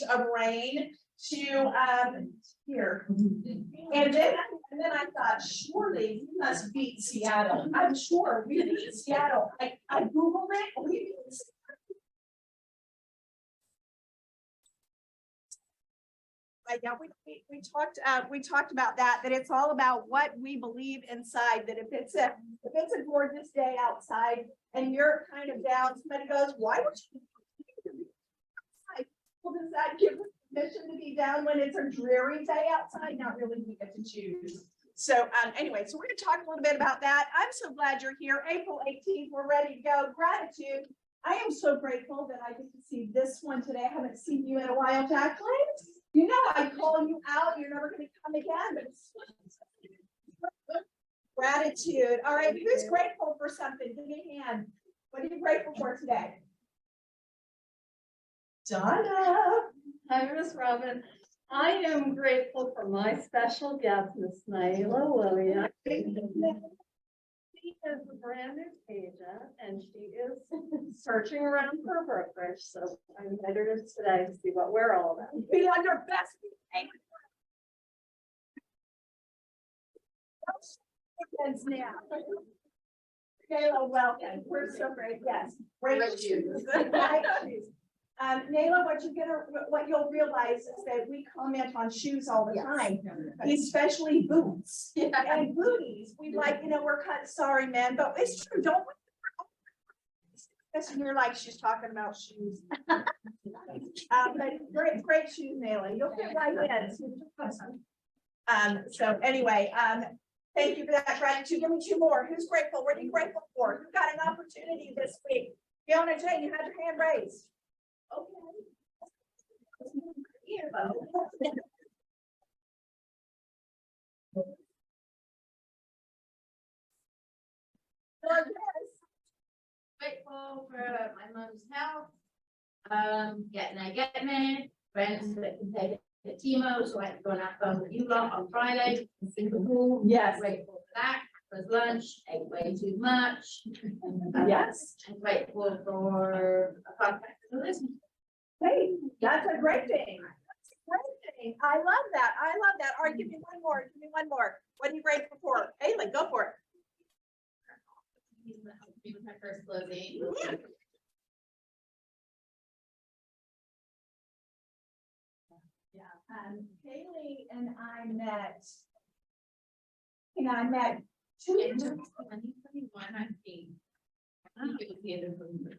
of rain to here. And then I thought, surely we must beat Seattle. I'm sure we beat Seattle. I Googled it. We beat Seattle. Yeah, we talked about that it's all about what we believe inside, that if it's a gorgeous day outside and you're kind of down, somebody goes, why would you be outside? Well, does that give us permission to be down when it's a dreary day outside? Not really, we get to choose. So anyway, so we're going to talk a little bit about that. I'm so glad you're here. April 18th, we're ready to go. Gratitude. I am so grateful that I get to see this one today. I haven't seen you in a while, Jacqueline. You know, I call you out, you're never going to come again. But gratitude. All right, who's grateful for something? Give me a hand. What are you grateful for today? Donna. Hi, Miss Robin. I am grateful for my special guest, Miss Naila Williams. She is a brand new agent and she is searching around for a brokerage. So I invited her today to see what we're all about. Be on your best behavior. Now. Naila, welcome. We're so great. Yes. Great shoes. Naila, what you'll realize is that we comment on shoes all the time, especially boots and booties. We like, we're kind of sorry, man, but it's true. Don't and you're like, she's talking about shoes. But great shoes, Naila. You'll fit right in. So anyway, thank you for that gratitude. Give me two more. Who's grateful? What are you grateful for? Who got an opportunity this week? Fiona Jane, you had your hand raised. Okay. Grateful for my mom's health. Getting me. Friends that can take it to Timo, so I had to go on that phone with you lot on Friday in Singapore. Yes. Grateful for that. For lunch, ate way too much. Yes. I'm grateful for a contact to listen. Hey, that's a great thing. That's a great thing. I love that. I love that. All right, give me one more. Give me one more. What are you grateful for? Haley, go for it. With my first closing. Yeah. Haley and I met. I met 2 In 2021, I think. I think it was the end of the year.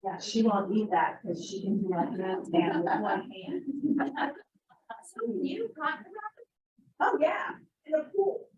Yeah, she won't eat that because she can do like that with one hand. So you talked about it? Oh, yeah, in a pool.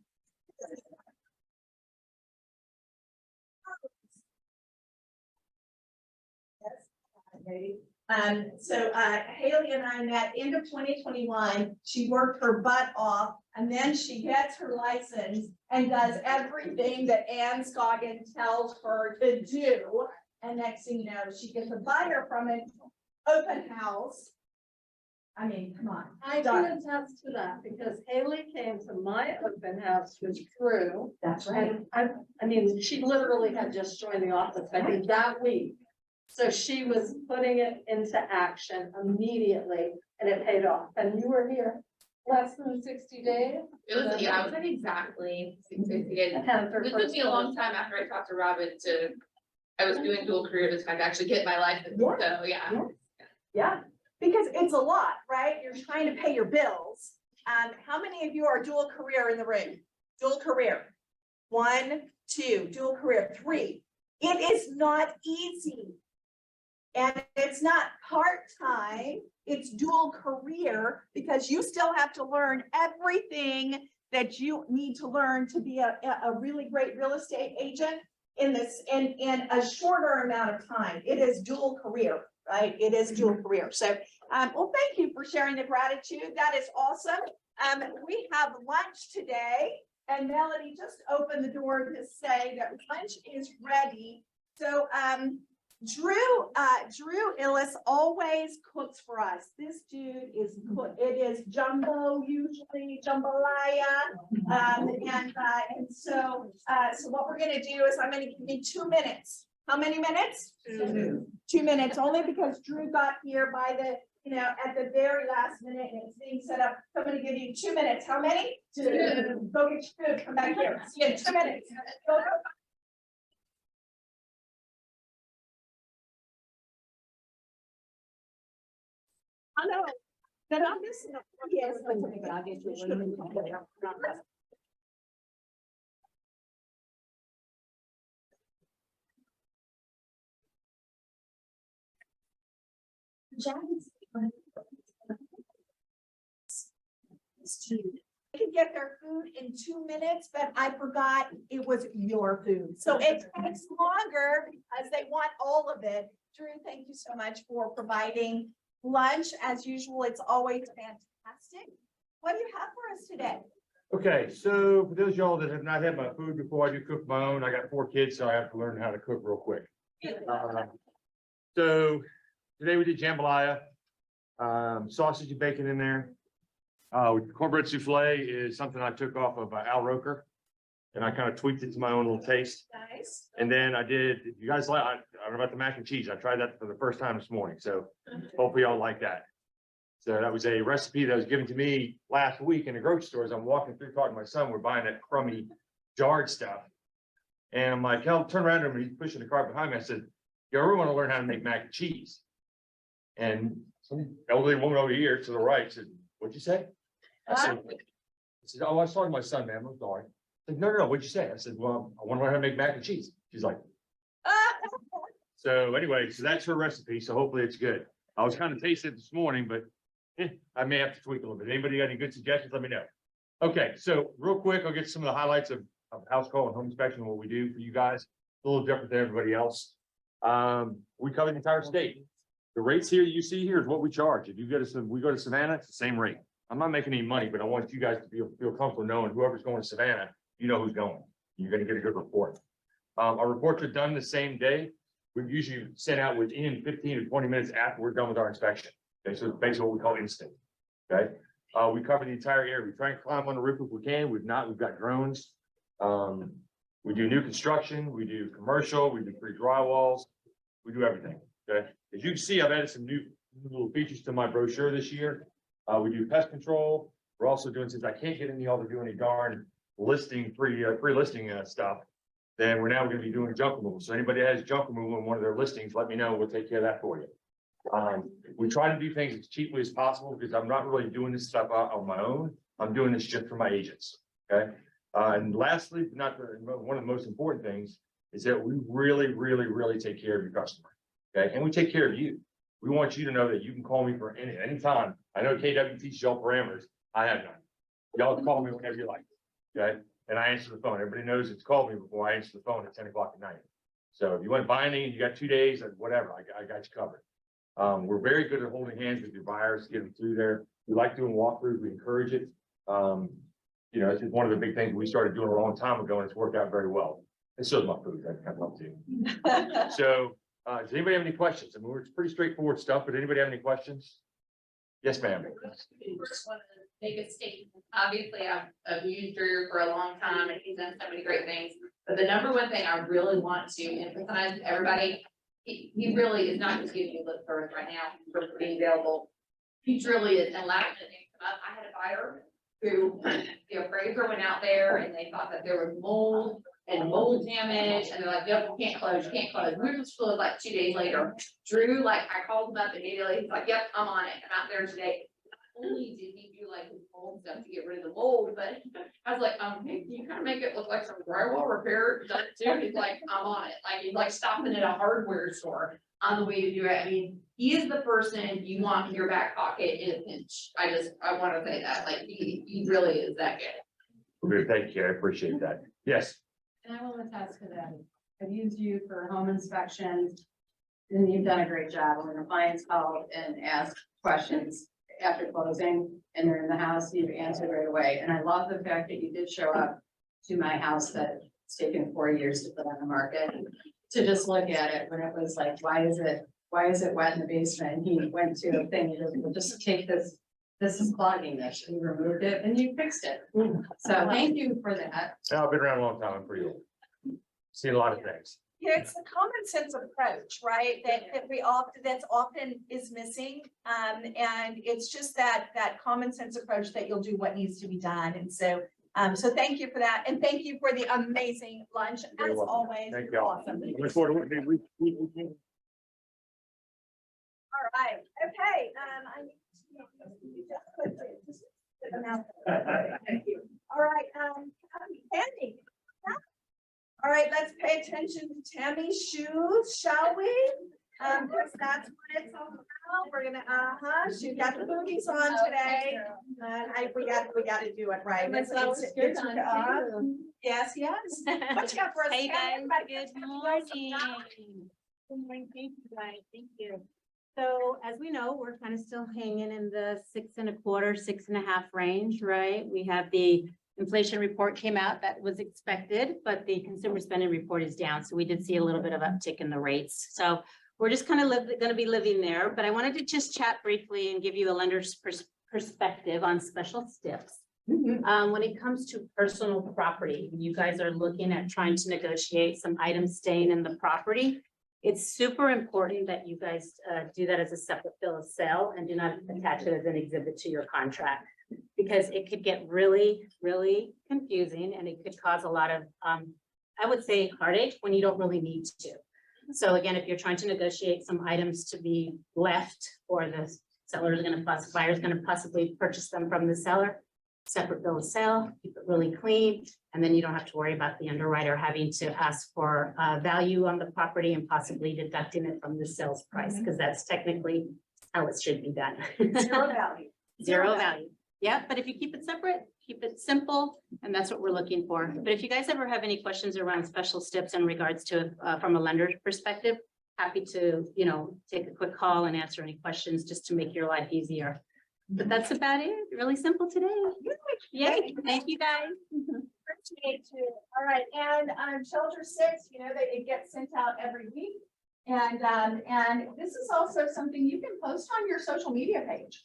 So Haley and I met end of 2021. She worked her butt off and then she gets her license and does everything that Ann Scoggin tells her to do. And next thing you know, she gets a buyer from an open house. I mean, come on. I can attest to that because Haley came to my open house with Drew. That's right. And I mean, she literally had just joined the office, I think that week. So she was putting it into action immediately and it paid off. And you were here less than 60 days. It was, yeah, I was like exactly 60 days. It It took me a long time after I talked to Robin I was doing dual career this time to actually get my license. Yeah. So yeah. Yeah, because it's a lot, right? You're trying to pay your bills. How many of you are dual career in the room? Dual career. 1, 2, dual career. 3. It is not easy. And it's not part-time, it's dual career because you still have to learn everything that you need to learn to be a really great real estate agent in a shorter amount of time. It is dual career, right? It is dual career. So, well, thank you for sharing the gratitude. That is awesome. We have lunch today and Melody just opened the door to say that lunch is ready. So, Drew Illis always cooks for us. This dude is it is jumbo, usually jambalaya. And so what we're gonna do is I'm gonna give you 2 minutes. How many minutes? 2 minutes, only because Drew got here by the you know, at the very last minute and it's being set up, somebody give you 2 minutes. How many? 2. Go get your food, come back here. See you in 2 minutes. Go, go. I know, but I'm missing. Yes, but I'll get you. I could get their food in 2 minutes, but I forgot it was your food. So it takes longer because they want all of it. Drew, thank you so much for providing lunch. As usual, it's always fantastic. What do you have for us today? Okay, so for those of y'all that have not had my food before, I do cook my own. I got 4 kids, so I have to learn how to cook real quick. So today we did jambalaya, sausage and bacon in there. Cornbread souffle is something I took off of Al Roker, and I kind of tweaked it to my own little taste. Nice. And then I did, if you guys like, I don't know about the mac and cheese. I tried that for the first time this morning, so hopefully y'all like that. So that was a recipe that was given to me last week in the grocery store. As I'm walking through talking to my son, we're buying that crummy jarred stuff. And I'm like, hell, turn around to him, and he's pushing the cart behind me. I said, you ever want to learn how to make mac and cheese? And some elderly woman over here to the right said, what'd you say? I said, oh, I was talking to my son, man, I'm sorry. Like, no, what'd you say? I said, well, I want to learn how to make mac and cheese. She's like, so anyway, so that's her recipe. So hopefully it's good. I was kind of tasting it this morning, but I may have to tweak a little bit. Anybody got any good suggestions? Let me know. Okay, so real quick, I'll get some of the highlights of house call and home inspection, what we do for you guys. A little different than everybody else. We cover the entire state. The rates here you see here is what we charge. If you go to we go to Savannah, it's the same rate. I'm not making any money, but I want you guys to feel comfortable knowing whoever's going to Savannah, you know who's going. You're going to get a good report. Our reports are done the same day. We've usually sent out within 15 to 20 minutes after we're done with our inspection. Okay, so it's basically what we call instant. Okay, we cover the entire area. We try and climb on the roof if we can. We've got drones. We do new construction. We do commercial. We do free drywalls. We do everything. Okay, as you can see, I've added some new little features to my brochure this year. We do pest control. We're also doing, since I can't get any y'all to do any darn listing pre-listing stuff, then we're now going to be doing junk removal. So anybody that has junk removal in one of their listings, let me know. We'll take care of that for you. We try to do things as cheaply as possible because I'm not really doing this stuff on my own. I'm doing this just for my agents. Okay. And lastly, one of the most important things is that we really take care of your customer. Okay. And we take care of you. We want you to know that you can call me for any time. I know KW teaches y'all parameters. I have none. Y'all call me whenever you like. Okay. And I answer the phone. Everybody knows it's called me before I answer the phone at 10 o'clock at night. So if you went binding and you got 2 days or whatever, I got you covered. We're very good at holding hands with your buyers, getting through there. We like doing walkthroughs. We encourage it. You know, it's just one of the big things we started doing a long time ago, and it's worked out very well. And so is my food. That kind of helps too. So, does anybody have any questions? I mean, it's pretty straightforward stuff, but anybody have any questions? Yes, ma'am. First want to make a statement. Obviously, I've used Drew for a long time and he's done so many great things. But the number one thing I really want to emphasize to everybody, he really is not just giving you lip service right now for being available. He truly is. And last minute things come up. I had a buyer who the appraiser went out there and they thought that there was mold and mold damage, and they're like, yep, you can't close, We were just closed like 2 days later. Drew, like, I called him up immediately, he's like, yep, I'm on it, I'm out there today. Not only did he do like his mold stuff to get rid of the mold, but I was like, hey, can you kind of make it look like some drywall repair done too? He's like, I'm on it, like, he's like stopping at a hardware store on the way to do it. I mean, he is the person you want in your back pocket in a pinch. I want to say that, like, he really is that good. Okay, thank you, I appreciate that. Yes. And I will attest to that. I've used you for home inspections. And you've done a great job. When the clients call and ask questions after closing and they're in the house, you've answered right away. And I love the fact that you did show up to my house that it's taken 4 years to put on the market, to just look at it when it was like, why is it wet in the basement? And he went to a thing, he goes, well, just take this is clogging this, and you removed it and you fixed it. So thank you for that. I've been around a long time, I'm pretty old. Seen a lot of things. it's the common sense approach, right? That we often, that's often is missing. And it's just that common sense approach that you'll do what needs to be done. And so, so thank you for that. And thank you for the amazing lunch. You're As welcome. always, Thank you're you. awesome. Look forward to it. All right, okay, I need to just put them out there. Thank you. All right, Tammy. All right, let's pay attention to Tammy's shoes, shall we? Because that's what it's all about. We're gonna, she got the booties on today. We got to do it right. Yes, yes. What you got for us? Hey Tammy? guys, Everybody good give us morning. some- Good morning, thank you guys, thank you. So as we know, we're kind of still hanging in the 6.25, 6.5 range, right? We have the inflation report came out that was expected, but the consumer spending report is down. So we did see a little bit of uptick in the rates. So we're just kind of going to be living there, but I wanted to just chat briefly and give you a lender's perspective on special steps. When it comes to personal property, when you guys are looking at trying to negotiate some items staying in the property, it's super important that you guys do that as a separate bill of sale and do not attach it as an exhibit to your contract. Because it could get really, really confusing and it could cause a lot of, I would say, heartache when you don't really need to. So again, if you're trying to negotiate some items to be left or the seller is going to buyer is going to possibly purchase them from the seller, separate bill of sale, keep it really clean, and then you don't have to worry about the underwriter having to ask for value on the property and possibly deducting it from the sales price, because that's technically how it should be done. Zero value. Zero value. Yeah, but if you keep it separate, keep it simple, and that's what we're looking for. But if you guys ever have any questions around special steps in regards to from a lender's perspective, happy to, take a quick call and answer any questions just to make your life easier. But that's about it. Really simple today. Yay, thank you guys. Appreciate you. All right, and Shelter 6, that it gets sent out every week. And this is also something you can post on your social media page.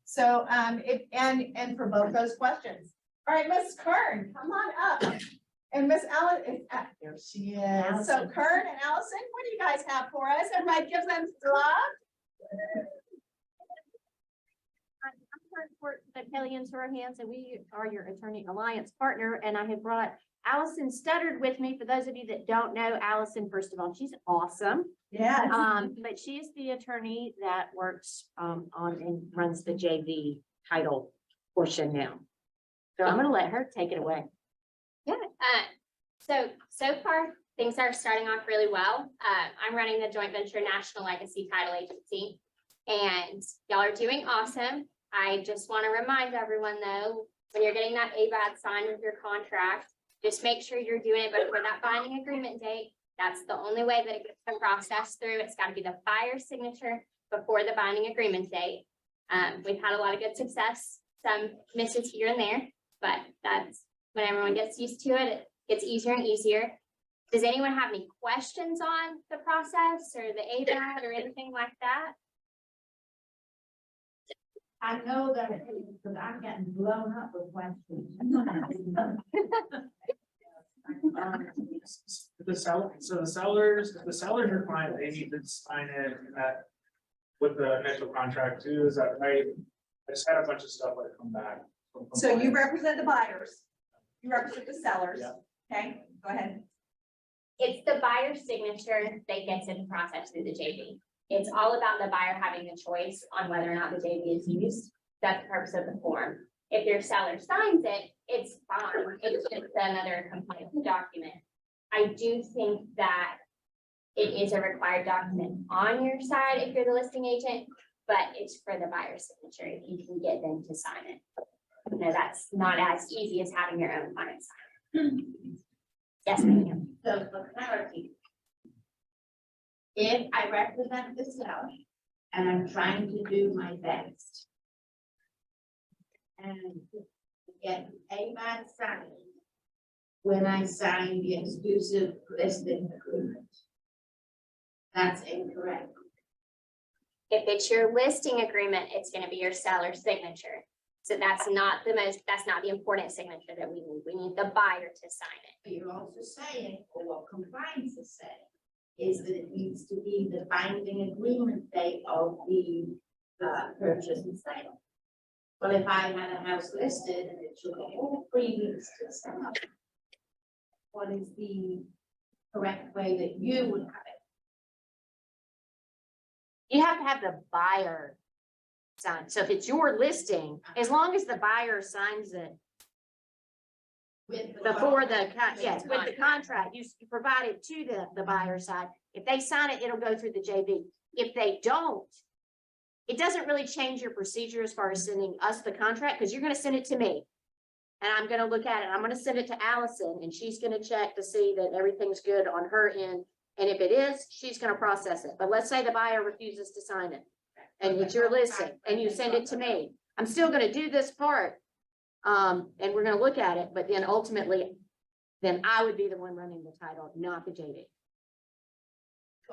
So and for both those questions. All right, Miss Kern, come on up. And Miss Allen is there she is. So Allison. Kern and Allison, what do you guys have for us? Everybody gives them love. The Kelly and Hands, and we are your attorney alliance partner, and I have brought Allison Studdard with me. For those of you that don't know Allison, first of all, she's awesome. Yes. But she is the attorney that works on and runs the JV title portion now. So I'm gonna let her take it away. So far, things are starting off really well. I'm running the joint venture National Legacy Title Agency, and y'all are doing awesome. I just want to remind everyone though, when you're getting that ABAD signed with your contract, just make sure you're doing it before that binding agreement date. That's the only way that it gets processed through. It's got to be the buyer's signature before the binding agreement date. We've had a lot of good success, some misses here and there, but that's when everyone gets used to it, it gets easier and easier. Does anyone have any questions on the process or the ABAD or anything like that? I know that it is, because I'm getting blown up with questions. The seller, so the sellers, if the sellers are fine, they need to sign it with the initial contract too, is that right? I just had a bunch of stuff like come back. So you represent the buyers, you represent the sellers. Yeah. Okay, go ahead. It's the buyer's signature that gets it processed through the JV. It's all about the buyer having the choice on whether or not the JV is used. That's the purpose of the form. If your seller signs it, it's fine. It's just another compliance document. I do think that it is a required document on your side if you're the listing agent, but it's for the buyer's signature if you can get them to sign it. That's not as easy as having your own client sign it. Yes, ma'am. So for clarity, if I represent the seller and I'm trying to do my best and get a bad sign when I sign the exclusive listing agreement, that's incorrect. If it's your listing agreement, it's going to be your seller's signature. So that's not the important signature that we need. We need the buyer to sign it. But you're also saying, or what compliance is saying, is that it needs to be the binding agreement date of the purchase and sale. Well, if I had a house listed and it took all 3 weeks to sell, what is the correct way that you would have it? You have to have the buyer sign. So if it's your listing, as long as the buyer signs it With before the, contract? yes, with the contract, you provide it to the buyer side. If they sign it, it'll go through the JV. If they don't, it doesn't really change your procedure as far as sending us the contract, because you're gonna send it to me. And I'm gonna look at it. I'm gonna send it to Allison, and she's gonna check to see that everything's good on her end. And if it is, she's gonna process it. But let's say the buyer refuses to sign it, and it's your listing, and you send it to me. I'm still gonna do this part. And we're gonna look at it, but then ultimately, then I would be the one running the title, not the JV.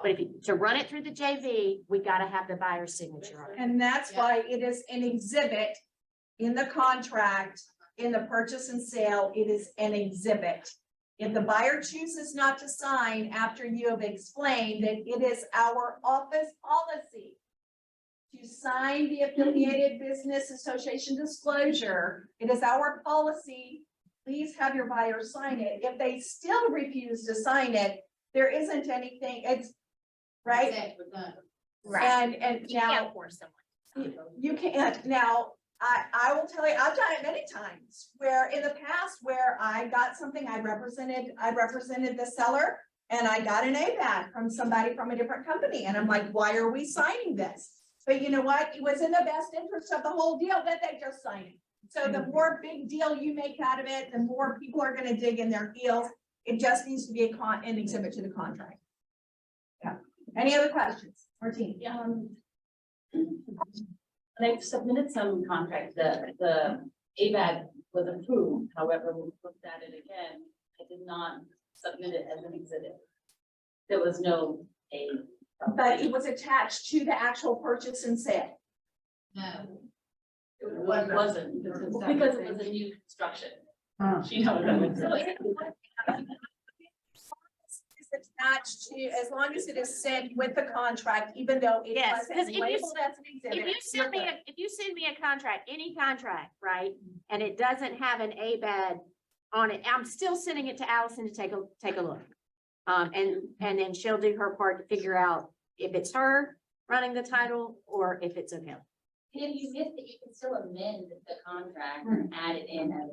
But if you, to run it through the JV, we gotta have the buyer's signature on it. And that's why it is an exhibit in the contract, in the purchase and sale, it is an exhibit. If the buyer chooses not to sign after you have explained that it is our office policy to sign the affiliated business association disclosure, it is our policy, please have your buyer sign it. If they still refuse to sign it, there isn't anything, it's, right? Exactly, we're done. And You now, can't force someone. you can't, now, I will tell you, I've done it many times, where in the past, where I got something, I represented the seller, and I got an ABAT from somebody from a different company, and I'm like, why are we signing this? But you know what, it was in the best interest of the whole deal that they just signed it. So the more big deal you make out of it, the more people are gonna dig in their heels. It just needs to be an exhibit to the contract. Yeah, any other questions, Martine? They've submitted some contract, the ABAG was approved, however, we looked at it again, I did not submit it as an exhibit. There was no A. But it was attached to the actual purchase and sale. No. It wasn't, because it was a new construction. She knows that was. It's attached to, as long as it is sent with the contract, even though it Yes, 'cause wasn't if you- labeled as an exhibit. If you send me a contract, any contract, right, and it doesn't have an ABAD on it, I'm still sending it to Allison to take a look. And then she'll do her part to figure out if it's her running the title or if it's of him. And if you missed it, you can still amend the contract and add it in as.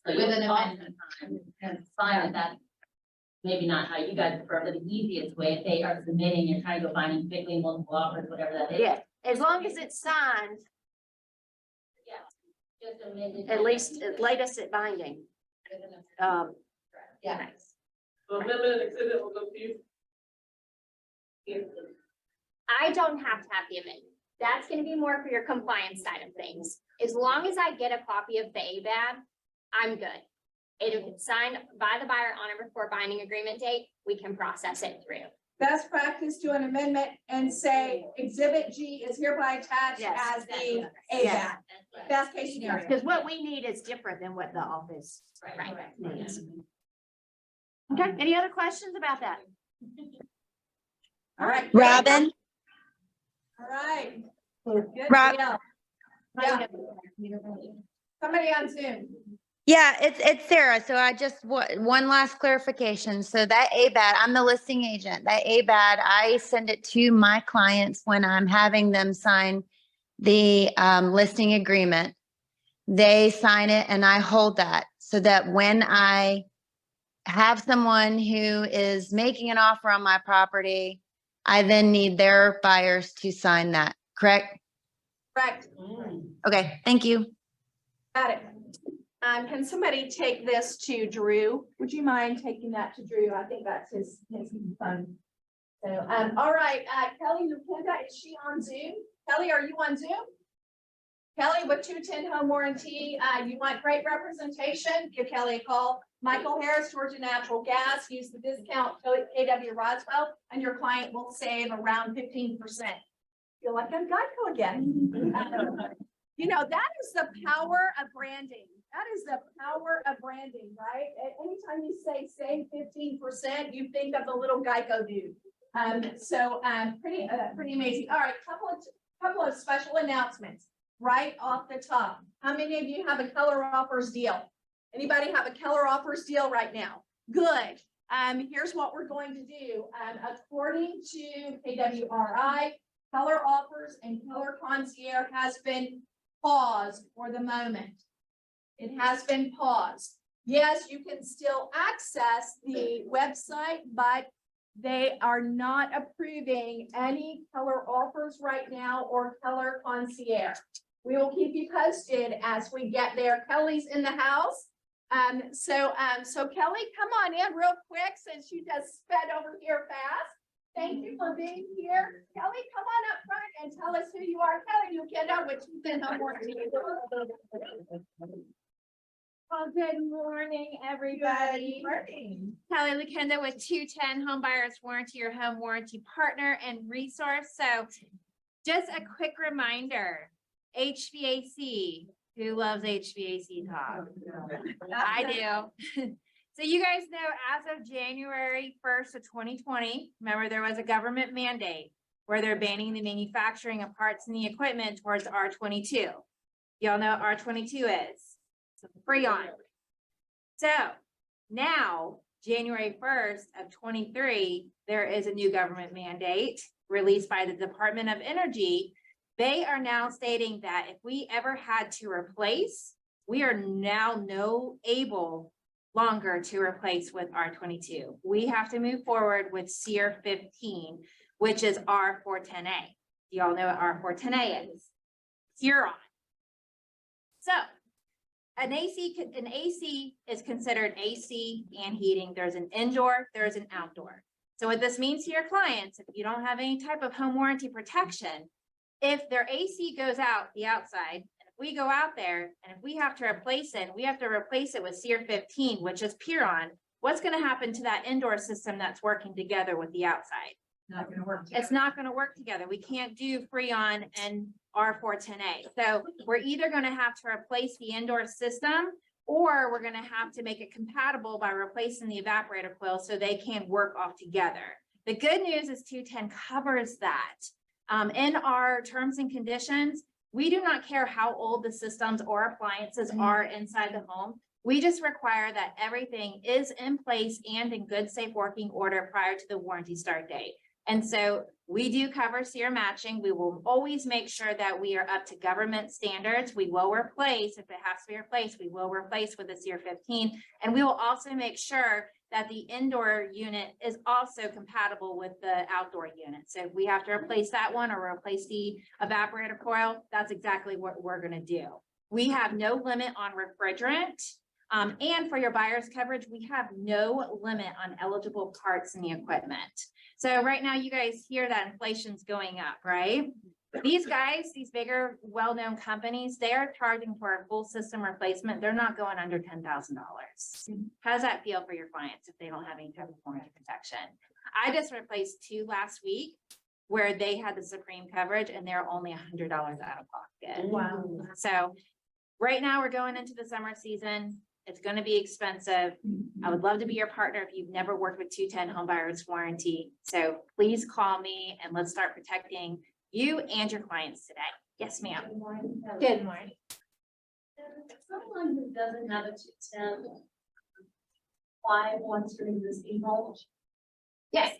So With you'll an off amendment. the time and find that maybe not how you guys prefer, but the easiest way, if they are submitting, you're trying to go binding quickly, multiple offers, whatever that is. Yeah, as long as it's signed, Yeah, just amend it. at least at latest at binding. Yeah. Amendment exhibit will go to you. I don't have to have the amendment. That's gonna be more for your compliance side of things. As long as I get a copy of the ABAB, I'm good. If it's signed by the buyer on or before binding agreement date, we can process it through. Best practice to an amendment and say exhibit G is hereby attached Yes, as the Yeah. ABAT. Best case scenario. Because what we need is different than what the office Right. needs. Okay, any other questions about that? All right. Robin, All right. Rob- Yeah. Somebody on Zoom. yeah, it's Sarah. So I just, one last clarification. So that ABAD, I'm the listing agent. That ABAD, I send it to my clients when I'm having them sign the listing agreement. They sign it and I hold that so that when I have someone who is making an offer on my property, I then need their buyers to sign that, correct? Correct. Okay, thank you. Got it. Can somebody take this to Drew? Would you mind taking that to Drew? I think that's his fun. So, all right, Kelly Lupinda, is she on Zoom? Kelly, are you on Zoom? Kelly with 210 Home Warranty, you want great representation? Give Kelly a call. Michael Harris, Georgia Natural Gas, use the discount code KW Roswell, and your client will save around 15%. Feel like I'm Geico again. You know, that is the power of branding. That is the power of branding, right? Anytime you say save 15%, you think of the little Geico dude. Pretty amazing. All right, couple of special announcements right off the top. How many of you have a Keller Offers deal? Anybody have a Keller Offers deal right now? Good. Here's what we're going to do. According to KWRI, Keller Offers and Keller Concierge has been paused for the moment. It has been paused. Yes, you can still access the website, but they are not approving any Keller Offers right now or Keller Concierge. We will keep you posted as we get there. Kelly's in the house. So Kelly, come on in real quick since you just sped over here fast. Thank you for being here. Kelly, come on up front and tell us who you are. Kelly Lukenda, which you've been on board. Well, good morning, everybody. Kelly Lukenda with 210 Home Buyers Warranty, your home warranty partner and resource. So just a quick reminder, HVAC, who loves HVAC talk? I do. So you guys know, as of January 1st of 2020, remember there was a government mandate where they're banning the manufacturing of parts and the equipment towards R22. Y'all know what R22 is. So Freon. So now, January 1st of 23, there is a new government mandate released by the Department of Energy. They are now stating that if we ever had to replace, we are now able longer to replace with R22. We have to move forward with SEER 15, which is R410A. You all know what R410A is. Huron. So an AC is considered AC and heating. There's an indoor, there's an outdoor. So what this means to your clients, if you don't have any type of home warranty protection, if their AC goes out the outside, we go out there and if we have to replace it, we have to replace it with SEER 15, which is Puron. What's going to happen to that indoor system that's working together with the outside? Not going to work. It's not going to work together. We can't do Freon and R410A. So we're either going to have to replace the indoor system or we're going to have to make it compatible by replacing the evaporator coil so they can work off together. The good news is 210 covers that. In our terms and conditions, we do not care how old the systems or appliances are inside the home. We just require that everything is in place and in good, safe working order prior to the warranty start date. And so we do cover SEER matching. We will always make sure that we are up to government standards. We will replace, if it has to be replaced, we will replace with a SEER 15. And we will also make sure that the indoor unit is also compatible with the outdoor unit. So if we have to replace that one or replace the evaporator coil, that's exactly what we're going to do. We have no limit on refrigerant. And for your buyer's coverage, we have no limit on eligible parts in the equipment. So right now you guys hear that inflation's going up, right? These guys, these bigger, well-known companies, they are charging for a full system replacement. They're not going under $10,000. How does that feel for your clients if they don't have any type of warranty protection? I just replaced 2 last week where they had the Supreme coverage and they're only $100 out of pocket. Wow. So right now we're going into the summer season. It's going to be expensive. I would love to be your partner if you've never worked with 210 Home Buyers Warranty. So please call me and let's start protecting you and your clients today. Yes, ma'am. Good morning. Someone who doesn't have a 210, why wants to use this email? Yes.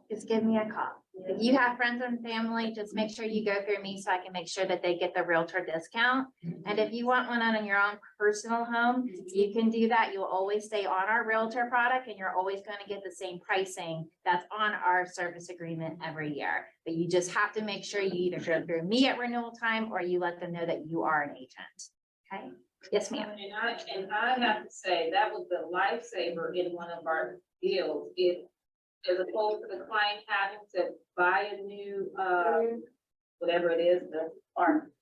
Just give me a call. If you have friends and family, just make sure you go through me so I can make sure that they get the realtor discount. And if you want one on your own personal home, you can do that. You'll always stay on our realtor product and you're always going to get the same pricing that's on our service agreement every year. But you just have to make sure you either go through me at renewal time or you let them know that you are an agent. Okay? Yes, ma'am. And I have to say, that was the lifesaver in one of our deals. As opposed to the client having to buy a new, whatever it is,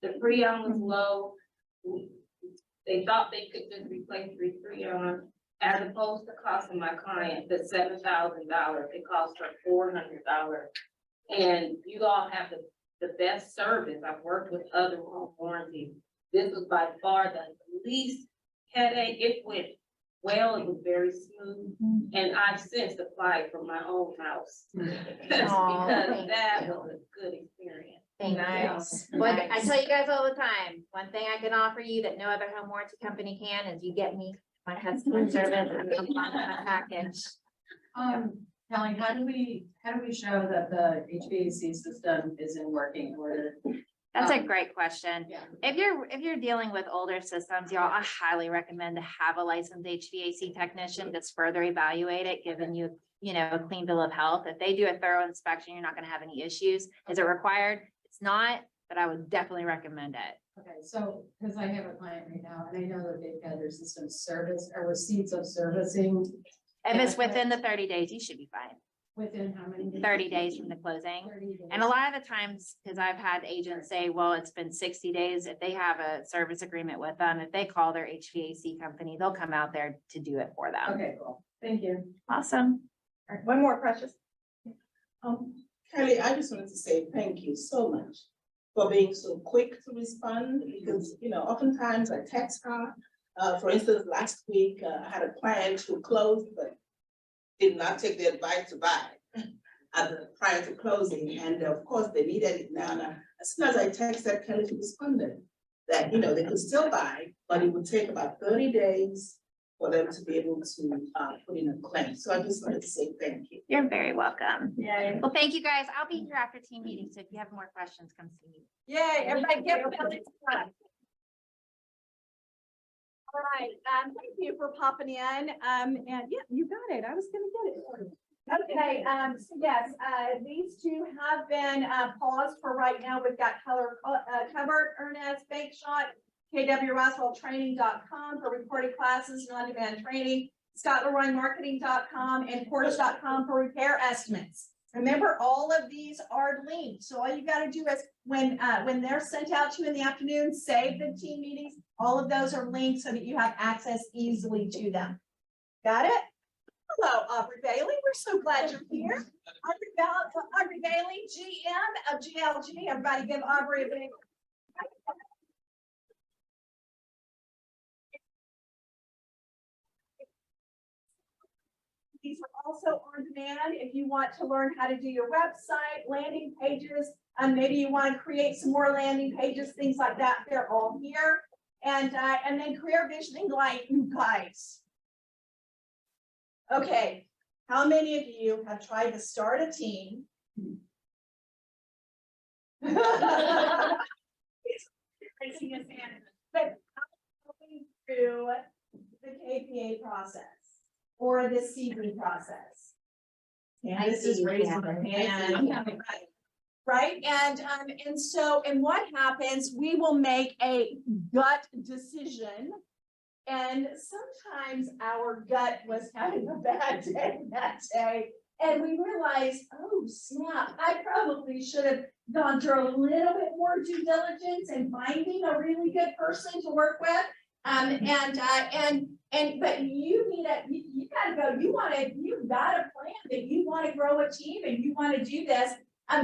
the Freon was low. They thought they could just replace the Freon, as opposed to costing my client the $7,000, it cost her $400. And you all have the the best service. I've worked with other home warranties. This was by far the least headache. It went well, it was very smooth, and I've since applied for my own house. Because thank that you. was a good experience. Thank you. Nice. Well, I tell you guys all the time, one thing I can offer you that no other home warranty company can is you get me my customer service and come on my package. Kelly, how do we show that the HVAC system is in working order? That's a great question. Yeah. If you're dealing with older systems, y'all, I highly recommend to have a licensed HVAC technician that's further evaluate it, giving you, a clean bill of health. If they do a thorough inspection, you're not gonna have any issues. Is it required? It's not, but I would definitely recommend it. Okay, so, because I have a client right now, and I know that they've had their system serviced, or receipts of servicing If it's within the 30 days, you should be fine. within how many? 30 days from the closing. 30 days. And a lot of the times, because I've had agents say, well, it's been 60 days, if they have a service agreement with them, if they call their HVAC company, they'll come out there to do it for them. Okay, cool. Thank you. Awesome. All right, one more, Precious. Kelly, I just wanted to say thank you so much for being so quick to respond, because, oftentimes I text her. For instance, last week, I had a client who closed, but did not take the advice to buy prior to closing, and of course, they needed it now. And as soon as I texted Kelly, she responded that, they could still buy, but it would take about 30 days for them to be able to put in a claim. So I just wanted to say thank you. You're very welcome. Yay. Well, thank you guys. I'll be here after team meeting. So if you have more questions, come see me. Yay, everybody give them a All right, thank you for popping in. And yeah, you got it. I was gonna get it. Okay, so yes, these two have been paused for right now. We've got color covered, Ernest, Bank Shot, kwroswelltraining.com for recorded classes and on-demand training, scottleroymarketing.com, and portage.com for repair estimates. Remember, all of these are linked. So all you got to do is when they're sent out to you in the afternoon, save the team meetings. All of those are linked so that you have access easily to them. Got it? Hello, Aubrey Bailey. We're so glad you're here. Aubrey Bailey, GM of GLG. Everybody give Aubrey a big. These are also on demand if you want to learn how to do your website, landing pages, and maybe you want to create some more landing pages, things like that. They're all here. And then career visioning light, you guys. Okay, how many of you have tried to start a team? But going through the KPA process or the CV process. Yeah, this is raising her hand. Right, and so, what happens, we will make a gut decision. And sometimes our gut was having a bad day that day. And we realized, oh snap, I probably should have gone through a little bit more due diligence in finding a really good person to work with. But you need you gotta go, you've got a plan that you want to grow a team and you want to do this.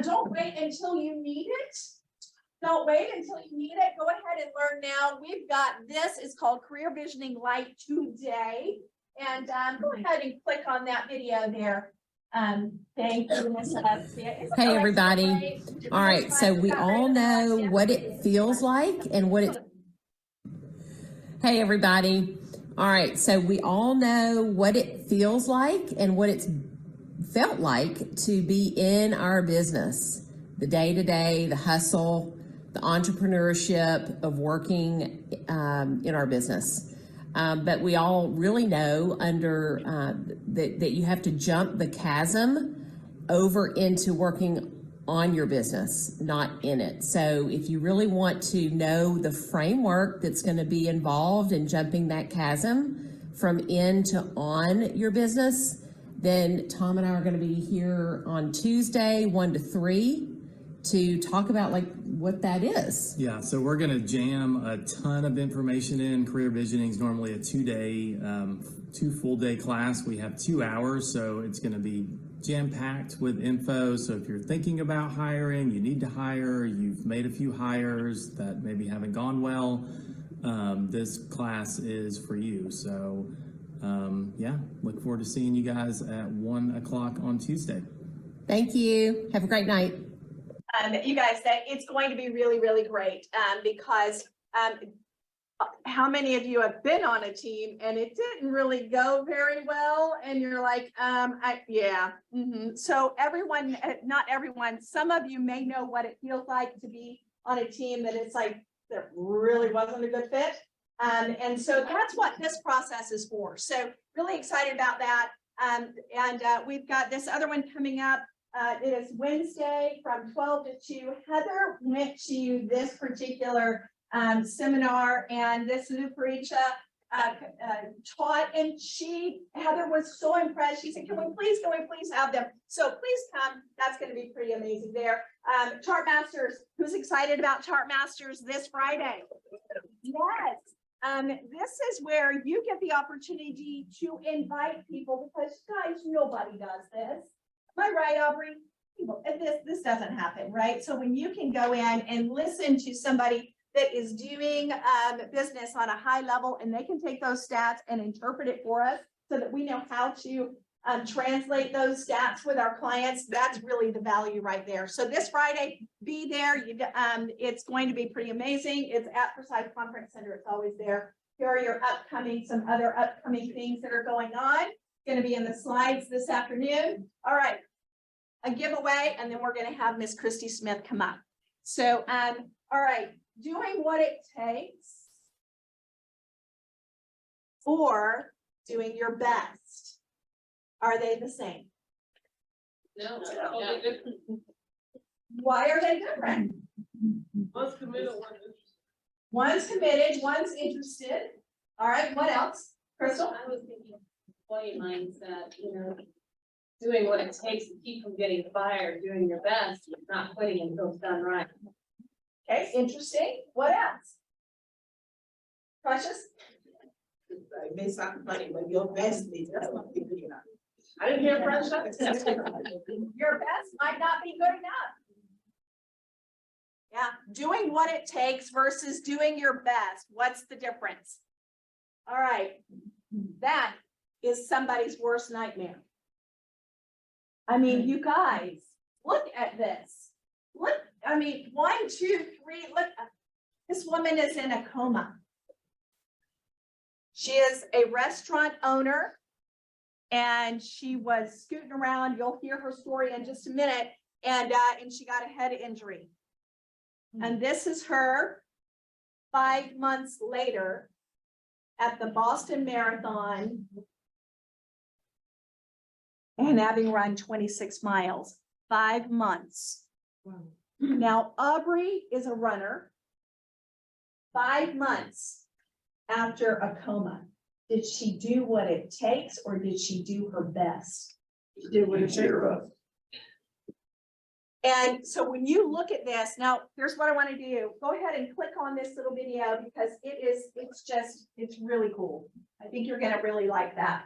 Don't wait until you need it. Don't wait until you need it. Go ahead and learn now. We've got this is called Career Visioning Light today. And go ahead and click on that video there. Thank you, Miss Alexia. Hey, everybody. All right, so we all know what it feels like and what it. Hey, everybody. All right, so we all know what it feels like and what it's felt like to be in our business, the day-to-day, the hustle, the entrepreneurship of working in our business. But we all really know that you have to jump the chasm over into working on your business, not in it. So if you really want to know the framework that's going to be involved in jumping that chasm from in to on your business, then Tom and I are going to be here on Tuesday, 1 to 3, to talk about what that is. Yeah, so we're going to jam a ton of information in. Career Visioning is normally a 2 full day class. We have 2 hours, so it's going to be jam-packed with info. So if you're thinking about hiring, you need to hire, you've made a few hires that maybe haven't gone well, this class is for you. So yeah, look forward to seeing you guys at 1 o'clock on Tuesday. Thank you. Have a great night. You guys, that it's going to be really, really great, because, how many of you have been on a team and it didn't really go very well? And you're like, So everyone, not everyone, some of you may know what it feels like to be on a team that it's like, that really wasn't a good fit. And so that's what this process is for. So really excited about that. We've got this other one coming up. It is Wednesday from 12 to 2. Heather went to this particular seminar, and this Luparicha taught, and Heather was so impressed. She said, can we please have them? So please come. That's going to be pretty amazing there. Chart Masters, who's excited about Chart Masters this Friday? Yes. This is where you get the opportunity to invite people, because guys, nobody does this. Am I right, Aubrey? This doesn't happen, right? So when you can go in and listen to somebody that is doing business on a high level, and they can take those stats and interpret it for us so that we know how to translate those stats with our clients, that's really the value right there. So this Friday, be there. It's going to be pretty amazing. It's at Forsyth Conference Center. It's always there. Here are your some other upcoming things that are going on. Going to be in the slides this afternoon. All right, a giveaway, and then we're going to have Miss Christy Smith come up. So, all right, doing what it takes or doing your best. Are they the same? No. Why are they different? One's committed, One's committed, one's interested. All right, what else? Crystal? I was thinking employee mindset, doing what it takes to keep from getting fired, doing your best, not quitting until it's done right. Okay, interesting. What else? Precious? It may sound funny, but your best is that's what people do. I didn't hear Precious. Your best might not be good enough. Yeah, doing what it takes versus doing your best. What's the difference? All right, that is somebody's worst nightmare. I mean, you guys, look at this. Look, I mean, 1, 2, 3, look, this woman is in a coma. She is a restaurant owner, and she was scooting around. You'll hear her story in just a minute. And she got a head injury. And this is her 5 months later at the Boston Marathon and having run 26 miles, 5 months. Wow. Now, Aubrey is a runner 5 months after a coma. Did she do what it takes, or did she do her best? She did what it takes. And so when you look at this, now here's what I want to do. Go ahead and click on this little video, because it's really cool. I think you're going to really like that.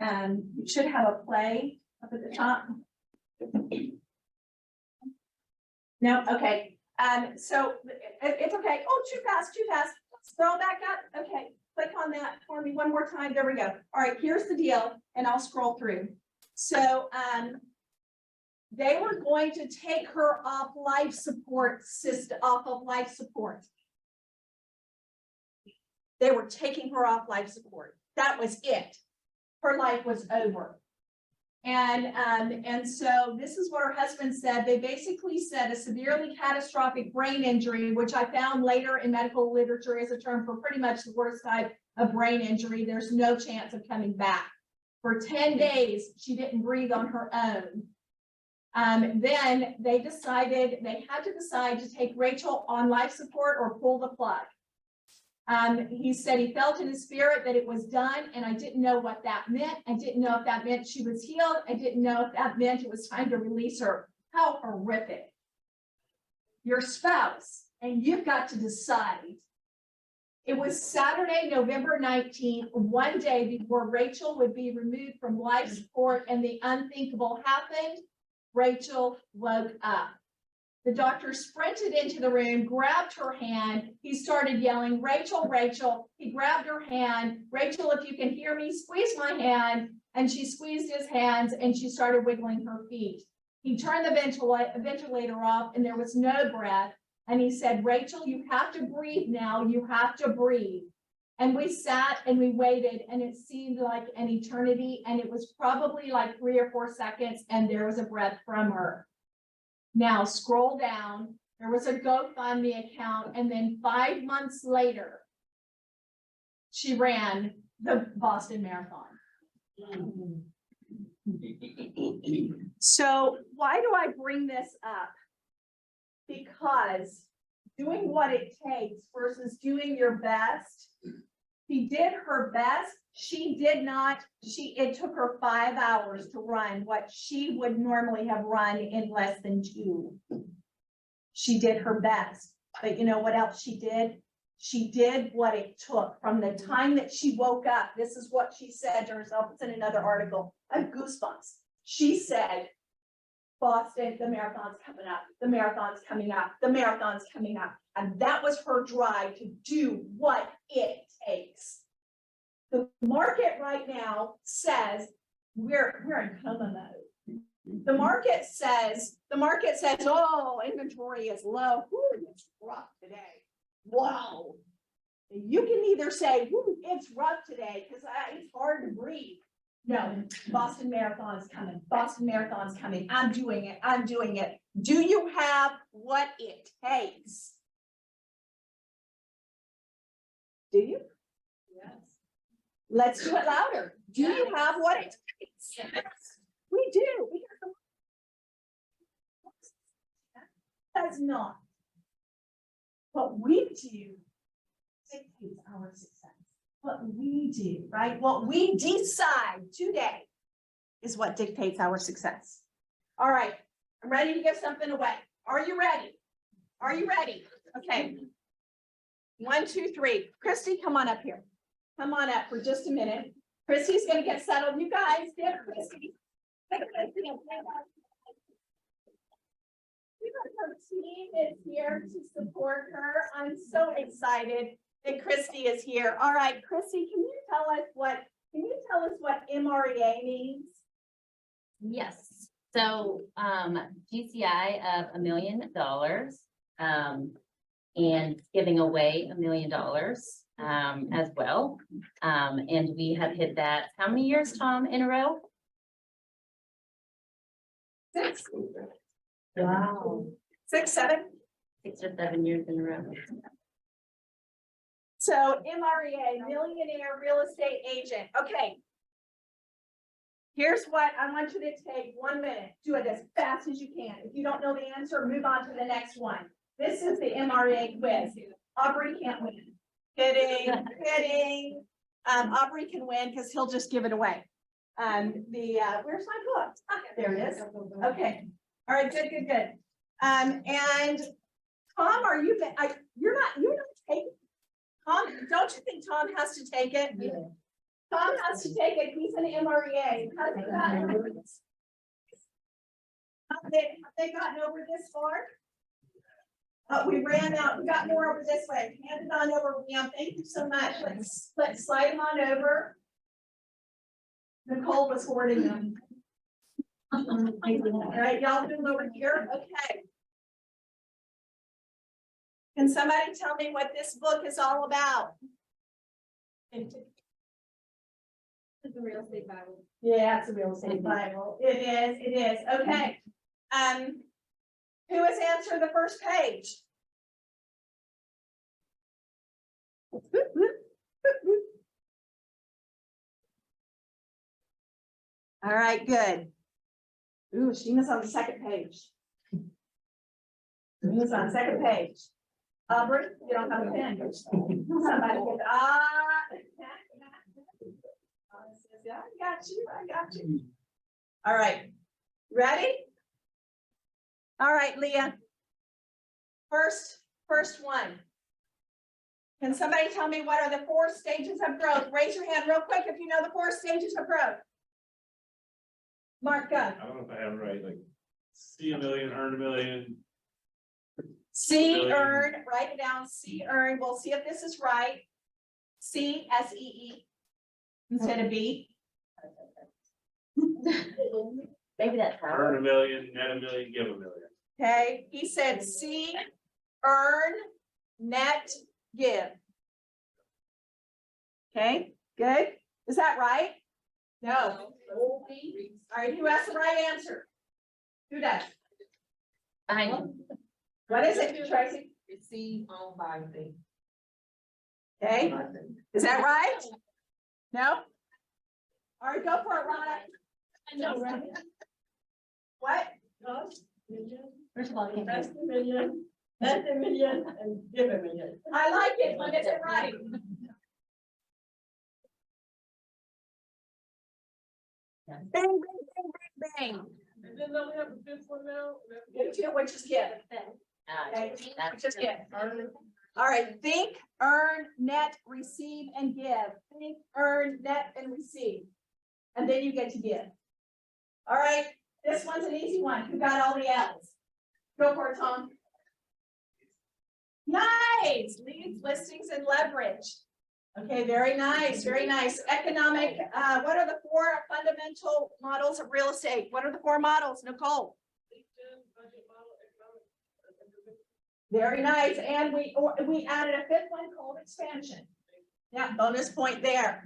You should have a play up at the top. No, okay. So it's okay. Oh, too fast. Scroll back up. Okay, click on that for me one more time. There we go. All right, here's the deal, and I'll scroll through. So they were going to take her off life support. They were taking her off life support. That was it. Her life was over. And so this is what her husband said. They basically said a severely catastrophic brain injury, which I found later in medical literature is a term for pretty much the worst type of brain injury. There's no chance of coming back. For 10 days, she didn't breathe on her own. Then they had to decide to take Rachel on life support or pull the plug. He said he felt in his spirit that it was done, and I didn't know what that meant. I didn't know if that meant she was healed. I didn't know if that meant it was time to release her. How horrific. Your spouse, and you've got to decide It was Saturday, November 19th, one day before Rachel would be removed from life support, and the unthinkable happened. Rachel woke up. The doctor sprinted into the room, grabbed her hand. He started yelling, "Rachel, Rachel." He grabbed her hand. "Rachel, if you can hear me, squeeze my hand." And she squeezed his hands and she started wiggling her feet. He turned the ventilator off and there was no breath. And he said, "Rachel, you have to breathe now. You have to breathe." And we sat and we waited, and it seemed like an eternity. And it was probably like 3 or 4 seconds, and there was a breath from her. Now scroll down, there was a GoFundMe account, and then 5 months later, she ran the Boston Marathon. So why do I bring this up? Because doing what it takes versus doing your best. She did her best. She did not, it took her 5 hours to run what she would normally have run in less than 2. She did her best, but you know what else she did? She did what it took from the time that she woke up. This is what she said to herself. It's in another article. I have goosebumps. She said, "Boston, the marathon's coming up. The marathon's coming up. The marathon's coming up." And that was her drive to do what it takes. The market right now says we're in coma mode. The market says, "Oh, inventory is low. Ooh, it's rough today." Wow. You can either say, "Ooh, it's rough today because it's hard to breathe." No, Boston Marathon's coming. Boston Marathon's coming. I'm doing it. I'm doing it. Do you have what it takes? Do you? Yes. Let's do it louder. Do you have what it takes? Yes. We do. That's not. What we do dictates our success. What we do, right? What we decide today is what dictates our success. All right, I'm ready to give something away. Are you ready? Are you ready? Okay. 1, 2, 3. Christy, come on up here. Come on up for just a minute. Christy's gonna get settled. You guys, give Christy. Her team is here to support her. I'm so excited that Christy is here. All right, Christy, can you tell us what MREA means? Yes, so GCI of $1 million, and giving away $1 million as well. And we have hit that, how many years, Tom, in a row? 6. Wow. 6, 7. 6 or 7 years in a row. So MREA, Millionaire Real Estate Agent. Okay. Here's what I want you to take 1 minute. Do it as fast as you can. If you don't know the answer, move on to the next one. This is the MREA quiz. Aubrey can't win. Kidding. Aubrey can win because he'll just give it away. Where's my book? Ah, there it is. Okay. All right, good. And Tom, you're not taking. Tom, don't you think Tom has to take it? Yeah. Tom has to take it. He's an MREA. Have they gotten over this far? We ran out. We got more over this way. Hand it on over, Liam. Thank you so much. Let's slide them on over. Nicole was hoarding them. All right, y'all do them over here. Okay. Can somebody tell me what this book is all about? It's a real estate Bible. Yeah, it's a real estate Bible. It is. Okay. Who has answered the first page? All right, good. Ooh, Sheena's on the second page. Sheena's on the second page. Aubrey, you don't have a pen. Somebody get, I got you. All right, ready? All right, Leah. First one. Can somebody tell me what are the 4 stages of growth? Raise your hand real quick if you know the 4 stages of growth. Mark, go. I don't know if I have it right, like, see a million, earn a million. C, Million. earn, write it down, C, earn. We'll see if this is right. C, S-E-E, instead of B. Maybe that's how. Earn a million, net a million, give a million. Okay, he said C, earn, net, give. Okay, good. Is that right? No. All right, who has the right answer? Who does? What is it, Tracy? Receive on by thing. Okay, is that right? No? All right, go for it, Rhonda. No, right? What? First of all, I can't hear. That's the million, that's the million, and give a million. I like it, but is it right? Bang, bang, bang, bang, bang. And then we have the 5th one now. Which is give. Okay, which is give. All right, think, earn, net, receive, and give. Think, earn, net, and receive. And then you get to give. All right, this one's an easy one. Who got all the L's? Go for it, Tom. Nice, leads, listings, and leverage. Okay, very nice, very nice. Economic, what are the 4 fundamental models of real estate? What are the 4 models, Nicole? Very nice, and we added a 5th one called expansion. Yeah, bonus point there.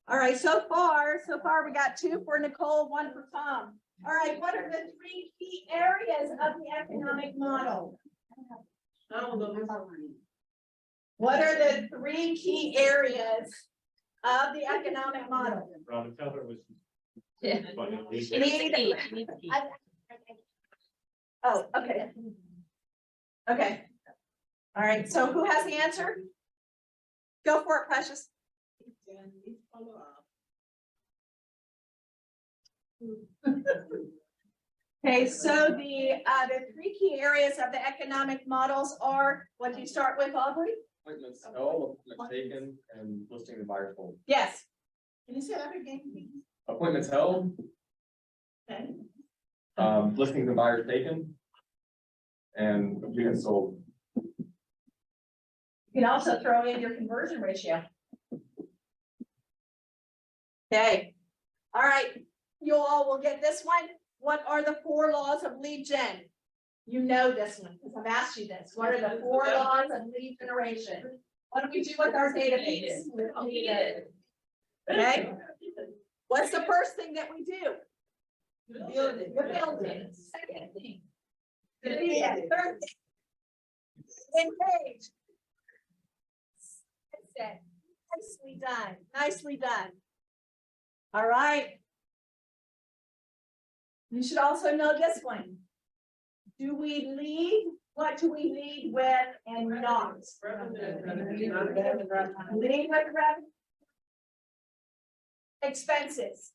All right, so far we got 2 for Nicole, 1 for Tom. All right, what are the 3 key areas of the economic model? What are the 3 key areas of the economic model? Robin, tell her it was. Yeah. Need- Oh, okay. Okay. All right, so who has the answer? Go for it, Precious. Okay, so the 3 key areas of the economic models are, what do you start with, Aubrey? Appointments held, appointments taken, and listing the buyer's hold. Yes. Can you say that again, please? Appointments held, Okay. listing the buyer's taken, and units sold. You can also throw in your conversion ratio. Okay, all right, you all will get this one. What are the 4 laws of lead gen? You know this one, because I've asked you this. What are the 4 laws of lead generation? What do we do with our database? Okay, what's the first thing that we do? Build it. Build it. Second thing. Third thing. Engage. Nicely done, nicely done. All right. You should also know this one. Do we lead? What do we lead with and not? Lead with revenue. Expenses.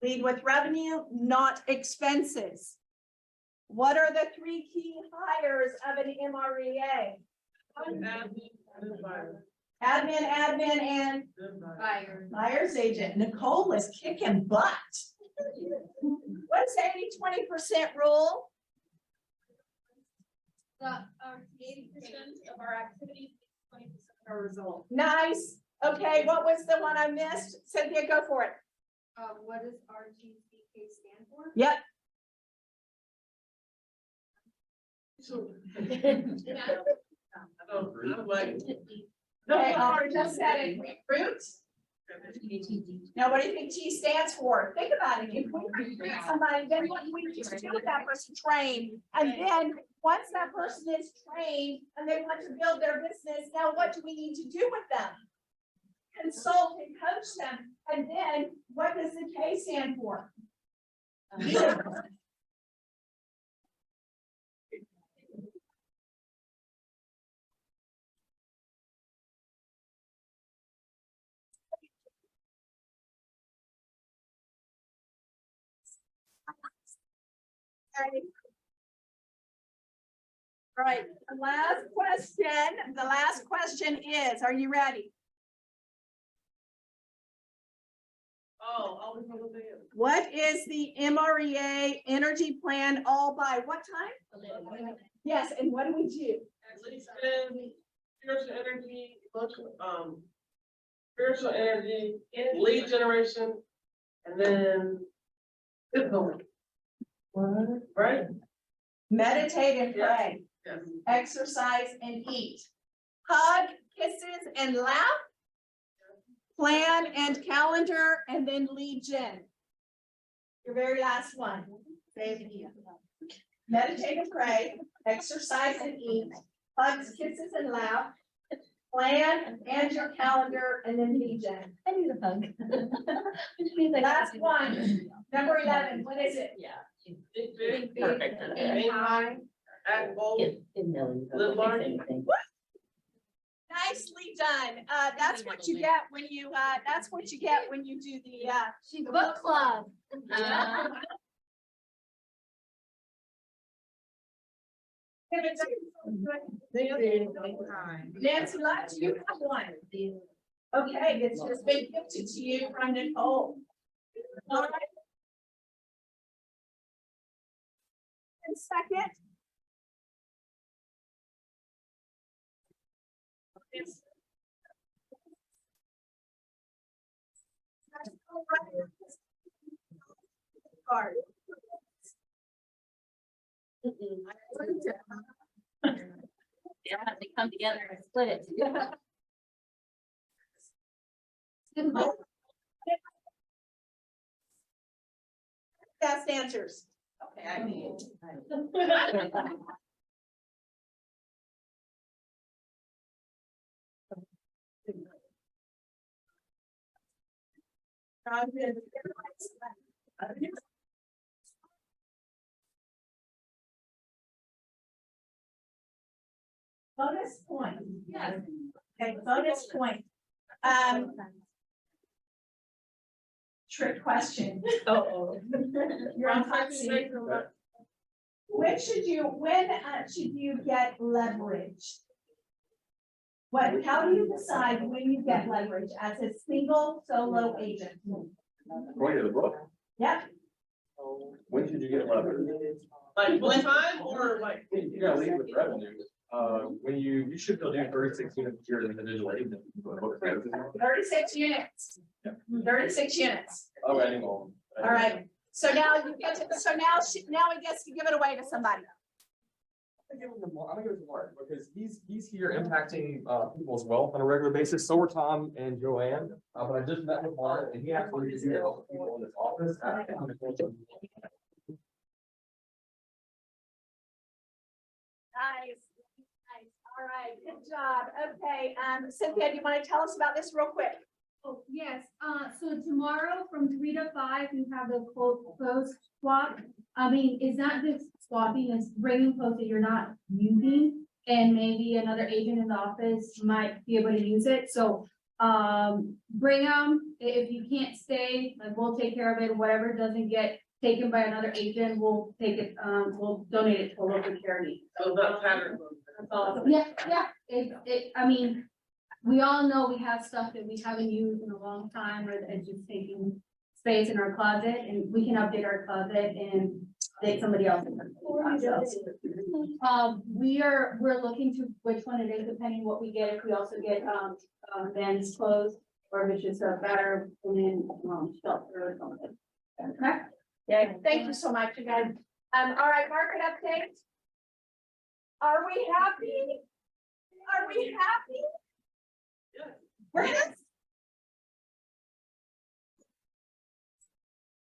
Lead with revenue, not expenses. What are the 3 key hires of an MREA? Admin, and buyer's agent. Nicole is kicking butt. What's 80-20% rule? 80% of our activities, 20% of our results. Nice. Okay, what was the one I missed? Cynthia, go for it. What does RGCK stand for? Yep. Okay, Aubrey just said it. Recruit. Now, what do you think T stands for? Think about it. If we recruit somebody, then what do we need to do with that person? Train. And then once that person is trained and they want to build their business, now what do we need to do with them? Consult and coach them. And then what does the K stand for? All right, the last question is, are you ready? Oh, What is the MREA energy plan all by what time? Yes, and what do we do? spiritual energy, spiritual energy, lead generation, and then. Right? Meditate and pray, Yes. exercise and eat, hug, kisses and laugh, plan and calendar, and then lead gen. Your very last one. Say it again. Meditate and pray, exercise and eat, hugs, kisses and laugh, plan and your calendar, and then lead gen. I need a hug. Last one, number 11, what is it? Perfect. Aim high, act bold, live large. Nicely done. That's what you get when you, do the, She's book club. Nancy Lutz, you have one. Okay, it's just been gifted to you from Nicole. All right. And second. Card. They'll have to come together and split it. Best answers. Okay, I mean. Bonus point. Yes. Okay, bonus point. Trick question. Oh. You're on hot seat. When should you get leverage? How do you decide when you get leverage as a single solo agent? Going to the book, Yep, when should you get leverage? Like one time or like? You gotta lead with revenue. When you should be able to do 36 units a year as an individual agent. 36 units. 36 units. Oh, anymore. All right. So now you get to, now he gets to give it away to somebody. I'm gonna give it to Mark because he's here impacting people's wealth on a regular basis. So are Tom and Joanne. But I just met with Mark and he actually is here to help people in his office. Nice. All right, good job. Okay, Cynthia, do you want to tell us about this real quick? Oh, yes, so tomorrow from 3 to 5, we have the close swap. I mean, it's not just swapping, it's bringing quotes that you're not using. And maybe another agent in the office might be able to use it, so, bring them. If you can't stay, like, we'll take care of it, whatever doesn't get taken by another agent, we'll take it, we'll donate it to a local charity. So that's pattern. Yeah, I mean, we all know we have stuff that we haven't used in a long time, or it's just taking space in our closet, and we can update our closet and take somebody else. We're looking to which one it is, depending what we get. If we also get, men's clothes, or if it's just a better women, shelter or something. Okay? Yeah, thank you so much, you guys. All right, market update. Are we happy? Are we happy? We're happy.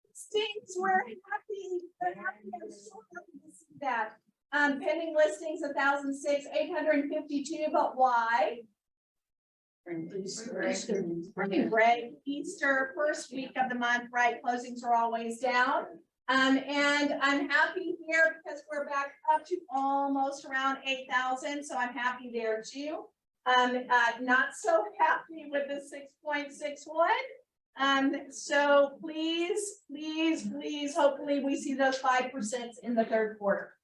Listings, we're happy. We're happy. I'm so happy to see that. Pending listings 1,006, 852, but why? Right, Easter, first week of the month, right? Closings are always down. And I'm happy here because we're back up to almost around 8,000, so I'm happy there too. Not so happy with the 6.61. So please, hopefully we see those 5% in the third quarter.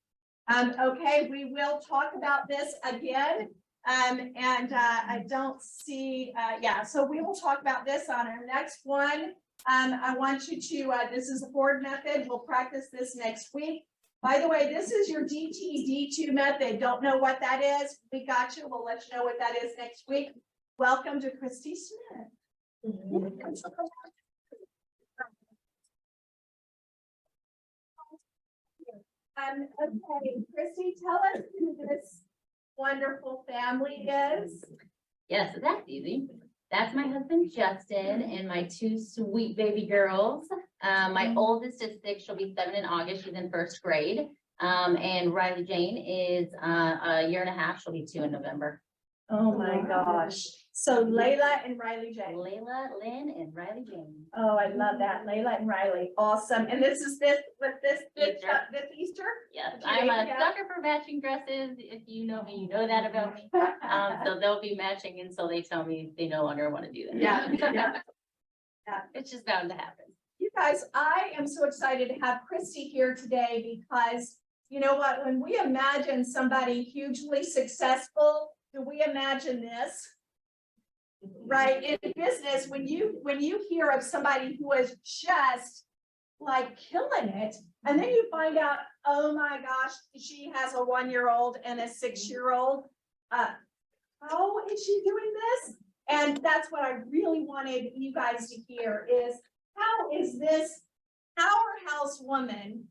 Okay, we will talk about this again. I don't see, yeah, so we will talk about this on our next one. I want you to, this is the Ford method. We'll practice this next week. By the way, this is your DT-D2 method. Don't know what that is? We got you. We'll let you know what that is next week. Welcome to Christy Smith. Okay, Christy, tell us who this wonderful family is. Yes, so that's easy. That's my husband Justin and my two sweet baby girls. My oldest is 6, she'll be 7 in August, she's in 1st grade. And Riley Jane is a 1.5 years, she'll be 2 in November. Oh my gosh. So Layla and Riley Jane. Layla, Lynn, and Riley Jane. Oh, I love that. Layla and Riley. Awesome. And this is this Easter? Yes, Did you I'm name a it yet? sucker for matching dresses. If you know me, you know that about me. So they'll be matching until they tell me they no longer want to do that. Yeah, yeah. It's just bound to happen. You guys, I am so excited to have Christy here today because you know what, when we imagine somebody hugely successful, do we imagine this? Right, in business, when you hear of somebody who is just like killing it, and then you find out, oh my gosh, she has a 1-year-old and a 6-year-old. How is she doing this? And that's what I really wanted you guys to hear is how is this powerhouse woman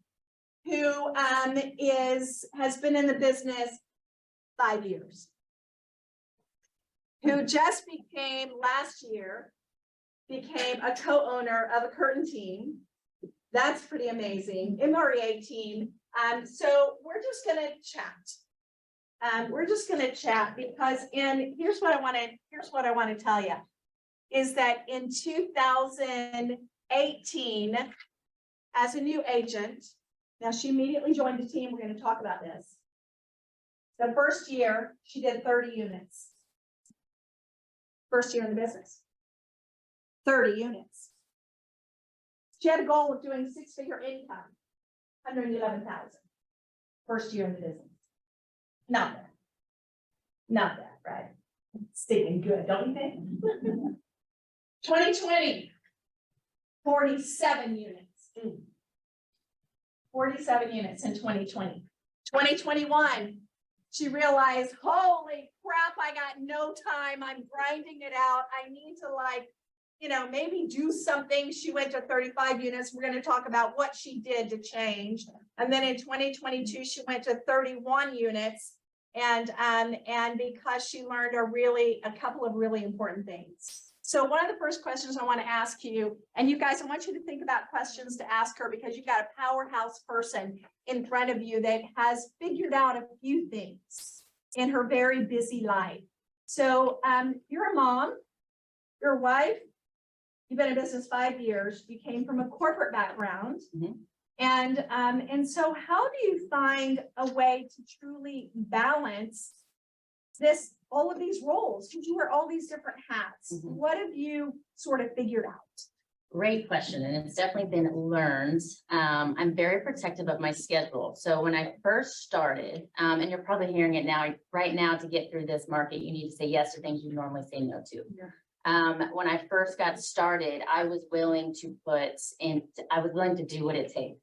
who has been in the business 5 years, who just last year became a co-owner of a curtain team. That's pretty amazing. MREA team. So we're just gonna chat. Because here's what I want to tell you is that in 2018, as a new agent, now she immediately joined the team. We're going to talk about this. The first year, she did 30 units. First year in the business, 30 units. She had a goal of doing 6-figure income, 111,000. First year in the business. Not bad, right? Stinking good, don't you think? 2020, 47 units. 47 units in 2020. 2021, she realized, holy crap, I got no time. I'm grinding it out. I need to maybe do something. She went to 35 units. We're going to talk about what she did to change. And then in 2022, she went to 31 units. And because she learned a couple of really important things. So one of the first questions I want to ask you, and you guys, I want you to think about questions to ask her because you've got a powerhouse person in front of you that has figured out a few things in her very busy life. So you're a mom, you're a wife, you've been in business 5 years, you came from a corporate background. Mm-hmm. And so how do you find a way to truly balance all of these roles? Because you wear all these different hats. Mm-hmm. What have you sort of figured out? Great question, and it's definitely been learned. I'm very protective of my schedule. So when I first started, and you're probably hearing it now, right now to get through this market, you need to say yes to things you normally say no to. Yeah. When I first got started, I was willing to do what it takes.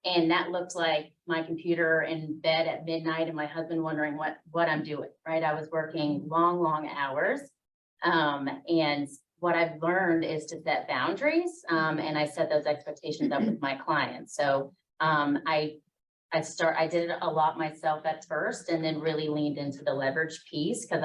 And that looked like my computer in bed at midnight and my husband wondering what I'm doing, right? I was working long hours. And what I've learned is to set boundaries. And I set those expectations up with my clients. So I did it a lot myself at first and then really leaned into the leverage piece because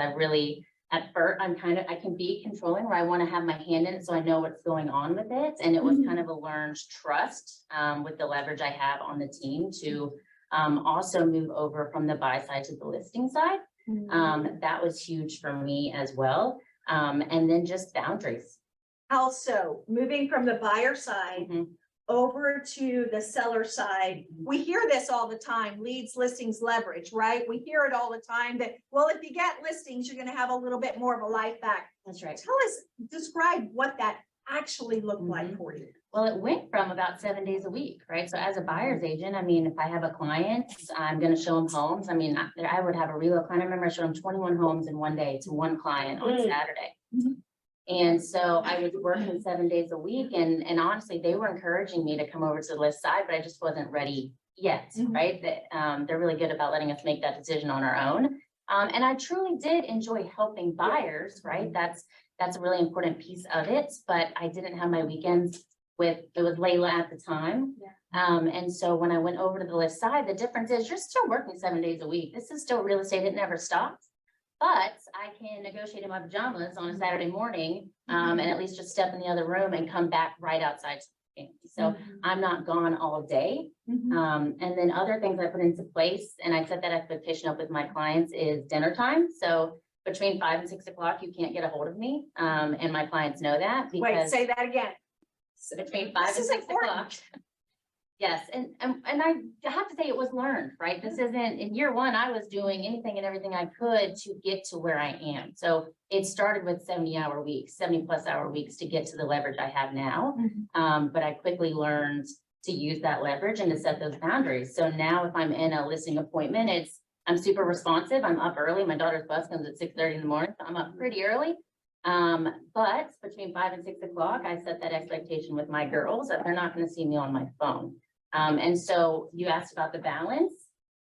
at first, I can be controlling where I want to have my hand in it so I know what's going on with it. And it was kind of a learned trust with the leverage I have on the team to also move over from the buy side to the listing side. That was huge for me as well. And then just boundaries. Also, moving from the buyer side over to the seller side. We hear this all the time, leads, listings, leverage, right? We hear it all the time that, well, if you get listings, you're going to have a little bit more of a life back. That's right. Describe what that actually look like for you? Well, it went from about 7 days a week, right? So as a buyer's agent, I mean, if I have a client, I'm gonna show them homes. I mean, I would have a reload client. I remember I showed them 21 homes in one day to one client on Saturday. And so I was working 7 days a week and honestly, they were encouraging me to come over to the list side, but I just wasn't ready yet, right? That, they're really good about letting us make that decision on our own. And I truly did enjoy helping buyers, right? That's a really important piece of it, but I didn't have my weekends it was Layla at the time. And so when I went over to the list side, the difference is you're still working 7 days a week. This is still real estate. It never stops. But I can negotiate in my pajamas on a Saturday morning, and at least just step in the other room and come back right outside. So I'm not gone all day. And then other things I put into place, and I set that expectation up with my clients, is dinner time. So between 5 and 6 o'clock, you can't get a hold of me. And my clients know that because. Wait, say that again. Between 5 and 6 o'clock. Yes, and I have to say it was learned, right? This isn't, in year one, I was doing anything and everything I could to get to where I am. So it started with 70-hour weeks, 70-plus-hour weeks to get to the leverage I have now. But I quickly learned to use that leverage and to set those boundaries. So now if I'm in a listing appointment, I'm super responsive. I'm up early. My daughter's bus comes at 6:30 in the morning. So I'm up pretty early. But between 5 and 6 o'clock, I set that expectation with my girls that they're not going to see me on my phone. And so you asked about the balance.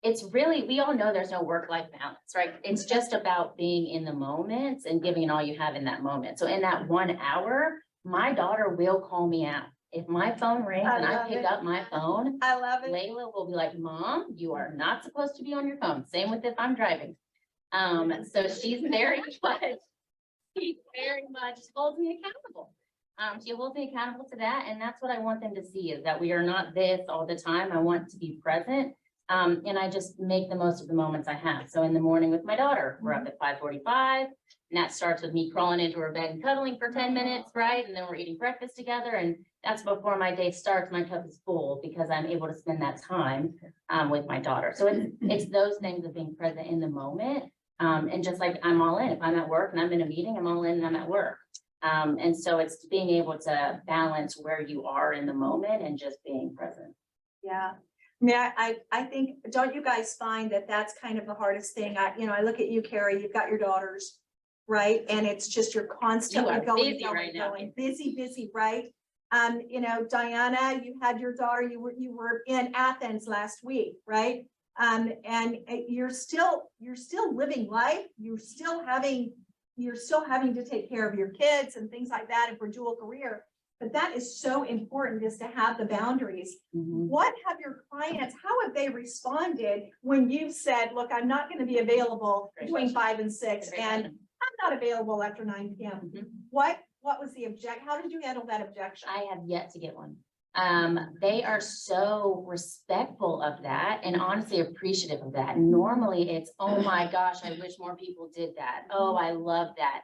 It's really, we all know there's no work-life balance, right? It's just about being in the moment and giving it all you have in that moment. So in that 1 hour, my daughter will call me out. If my phone rings and I pick up my phone, I love it. Layla will be like, Mom, you are not supposed to be on your phone. Same with if I'm driving. So she's very much, holds me accountable. She holds me accountable to that. And that's what I want them to see, is that we are not this all the time. I want to be present. And I just make the most of the moments I have. So in the morning with my daughter, we're up at 5:45. And that starts with me crawling into her bed and cuddling for 10 minutes, right? And then we're eating breakfast together. And that's before my day starts. My cup is full because I'm able to spend that time with my daughter. So it's those things of being present in the moment. And just like I'm all in, if I'm at work and I'm in a meeting, I'm all in and I'm at work. And so it's being able to balance where you are in the moment and just being present. Yeah. I mean, I think, don't you guys find that that's kind of the hardest thing? I look at you, Carrie, you've got your daughters, right? And it's just, you're constantly You are going, busy right now. busy, right? Diana, you had your daughter, you were in Athens last week, right? And you're still living life. You're still having to take care of your kids and things like that, and for dual career. But that is so important, is to have the boundaries. What have your clients, how have they responded when you've said, look, I'm not going to be available between 5 and 6, and I'm not available after 9 p.m. What was the how did you handle that objection? I have yet to get one. They are so respectful of that and honestly appreciative of that. Normally it's, oh my gosh, I wish more people did that. Oh, I love that.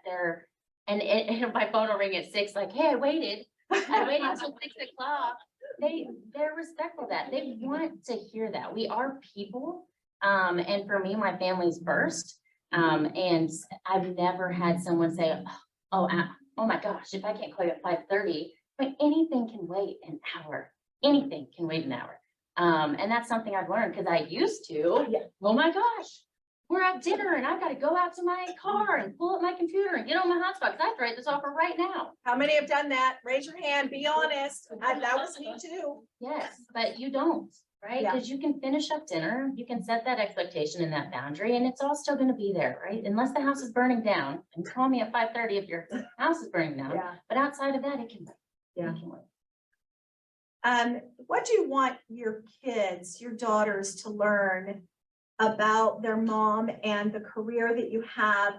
And my phone will ring at 6, like, hey, I waited until 6 o'clock. They're respectful of that. They want to hear that. We are people. And for me, my family's first. And I've never had someone say, oh my gosh, if I can't call you at 5:30, but anything can wait an hour. Anything can wait an hour. And that's something I've learned, because I used to, oh my gosh, we're at dinner and I've got to go out to my car and pull up my computer and get on my hotspot because I have to write this offer right now. How many have done that? Raise your hand, be honest. That was me too. Yes, but you don't, right? Because you can finish up dinner, you can set that expectation and that boundary, and it's all still going to be there, right? Unless the house is burning down, and call me at 5:30 if your house is burning down. But outside of that, it can wait. It can wait. What do you want your kids, your daughters, to learn about their mom and the career that you have?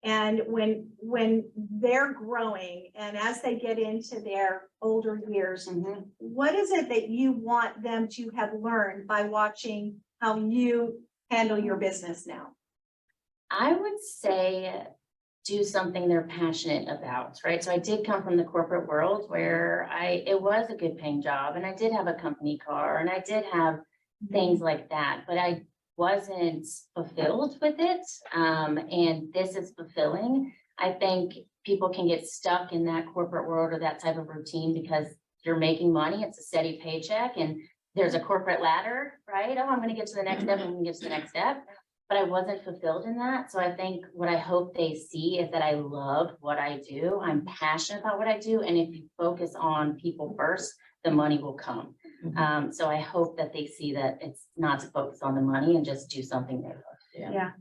And when they're growing and as they get into their older years, what is it that you want them to have learned by watching how you handle your business now? I would say do something they're passionate about, right? So I did come from the corporate world where it was a good paying job, and I did have a company car and I did have things like that, but I wasn't fulfilled with it. And this is fulfilling. I think people can get stuck in that corporate world or that type of routine because you're making money, it's a steady paycheck and there's a corporate ladder, right? Oh, I'm gonna get to the next step, I'm gonna get to the next step. But I wasn't fulfilled in that. So I think what I hope they see is that I love what I do. I'm passionate about what I do. And if you focus on people first, the money will come. So I hope that they see that it's not to focus on the money and just do something they love to do. Yeah.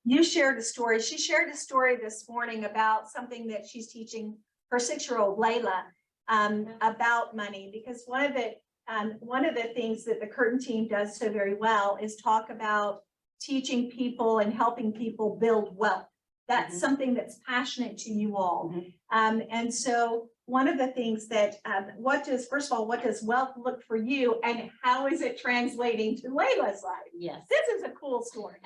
You shared a story. She shared a story this morning about something that she's teaching her 6-year-old Layla about money, because one of the things that the Curtin team does so very well is talk about teaching people and helping people build wealth. That's something that's passionate to you all. And so one of the things that, first of all, what does wealth look for you and how is it translating to Layla's life? Yes. This is a cool story.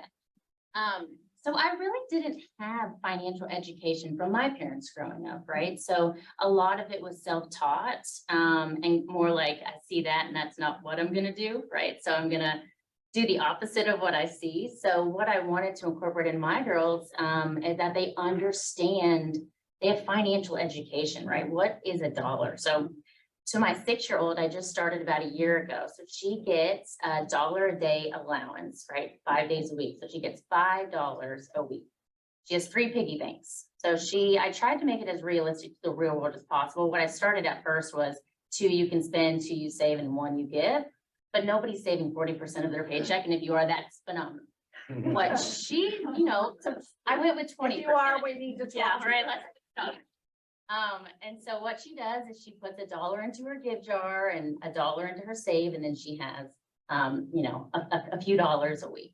So I really didn't have financial education from my parents growing up, right? So a lot of it was self-taught, and more like I see that and that's not what I'm gonna do, right? So I'm gonna do the opposite of what I see. So what I wanted to incorporate in my girls is that they understand, they have financial education, right? What is a dollar? So to my 6-year-old, I just started about a year ago. So she gets $1 a day allowance, right? 5 days a week. So she gets $5 a week. She has 3 piggy banks. So I tried to make it as realistic to the real world as possible. What I started at first was 2 you can spend, 2 you save, and 1 you give. But nobody's saving 40% of their paycheck. And if you are, that's phenomenal. What she, I went with 20%. If you are, we need to talk. Yeah, right. Let's go. And so what she does is she puts $1 into her give jar and $1 into her save, and then she has, a few dollars a week.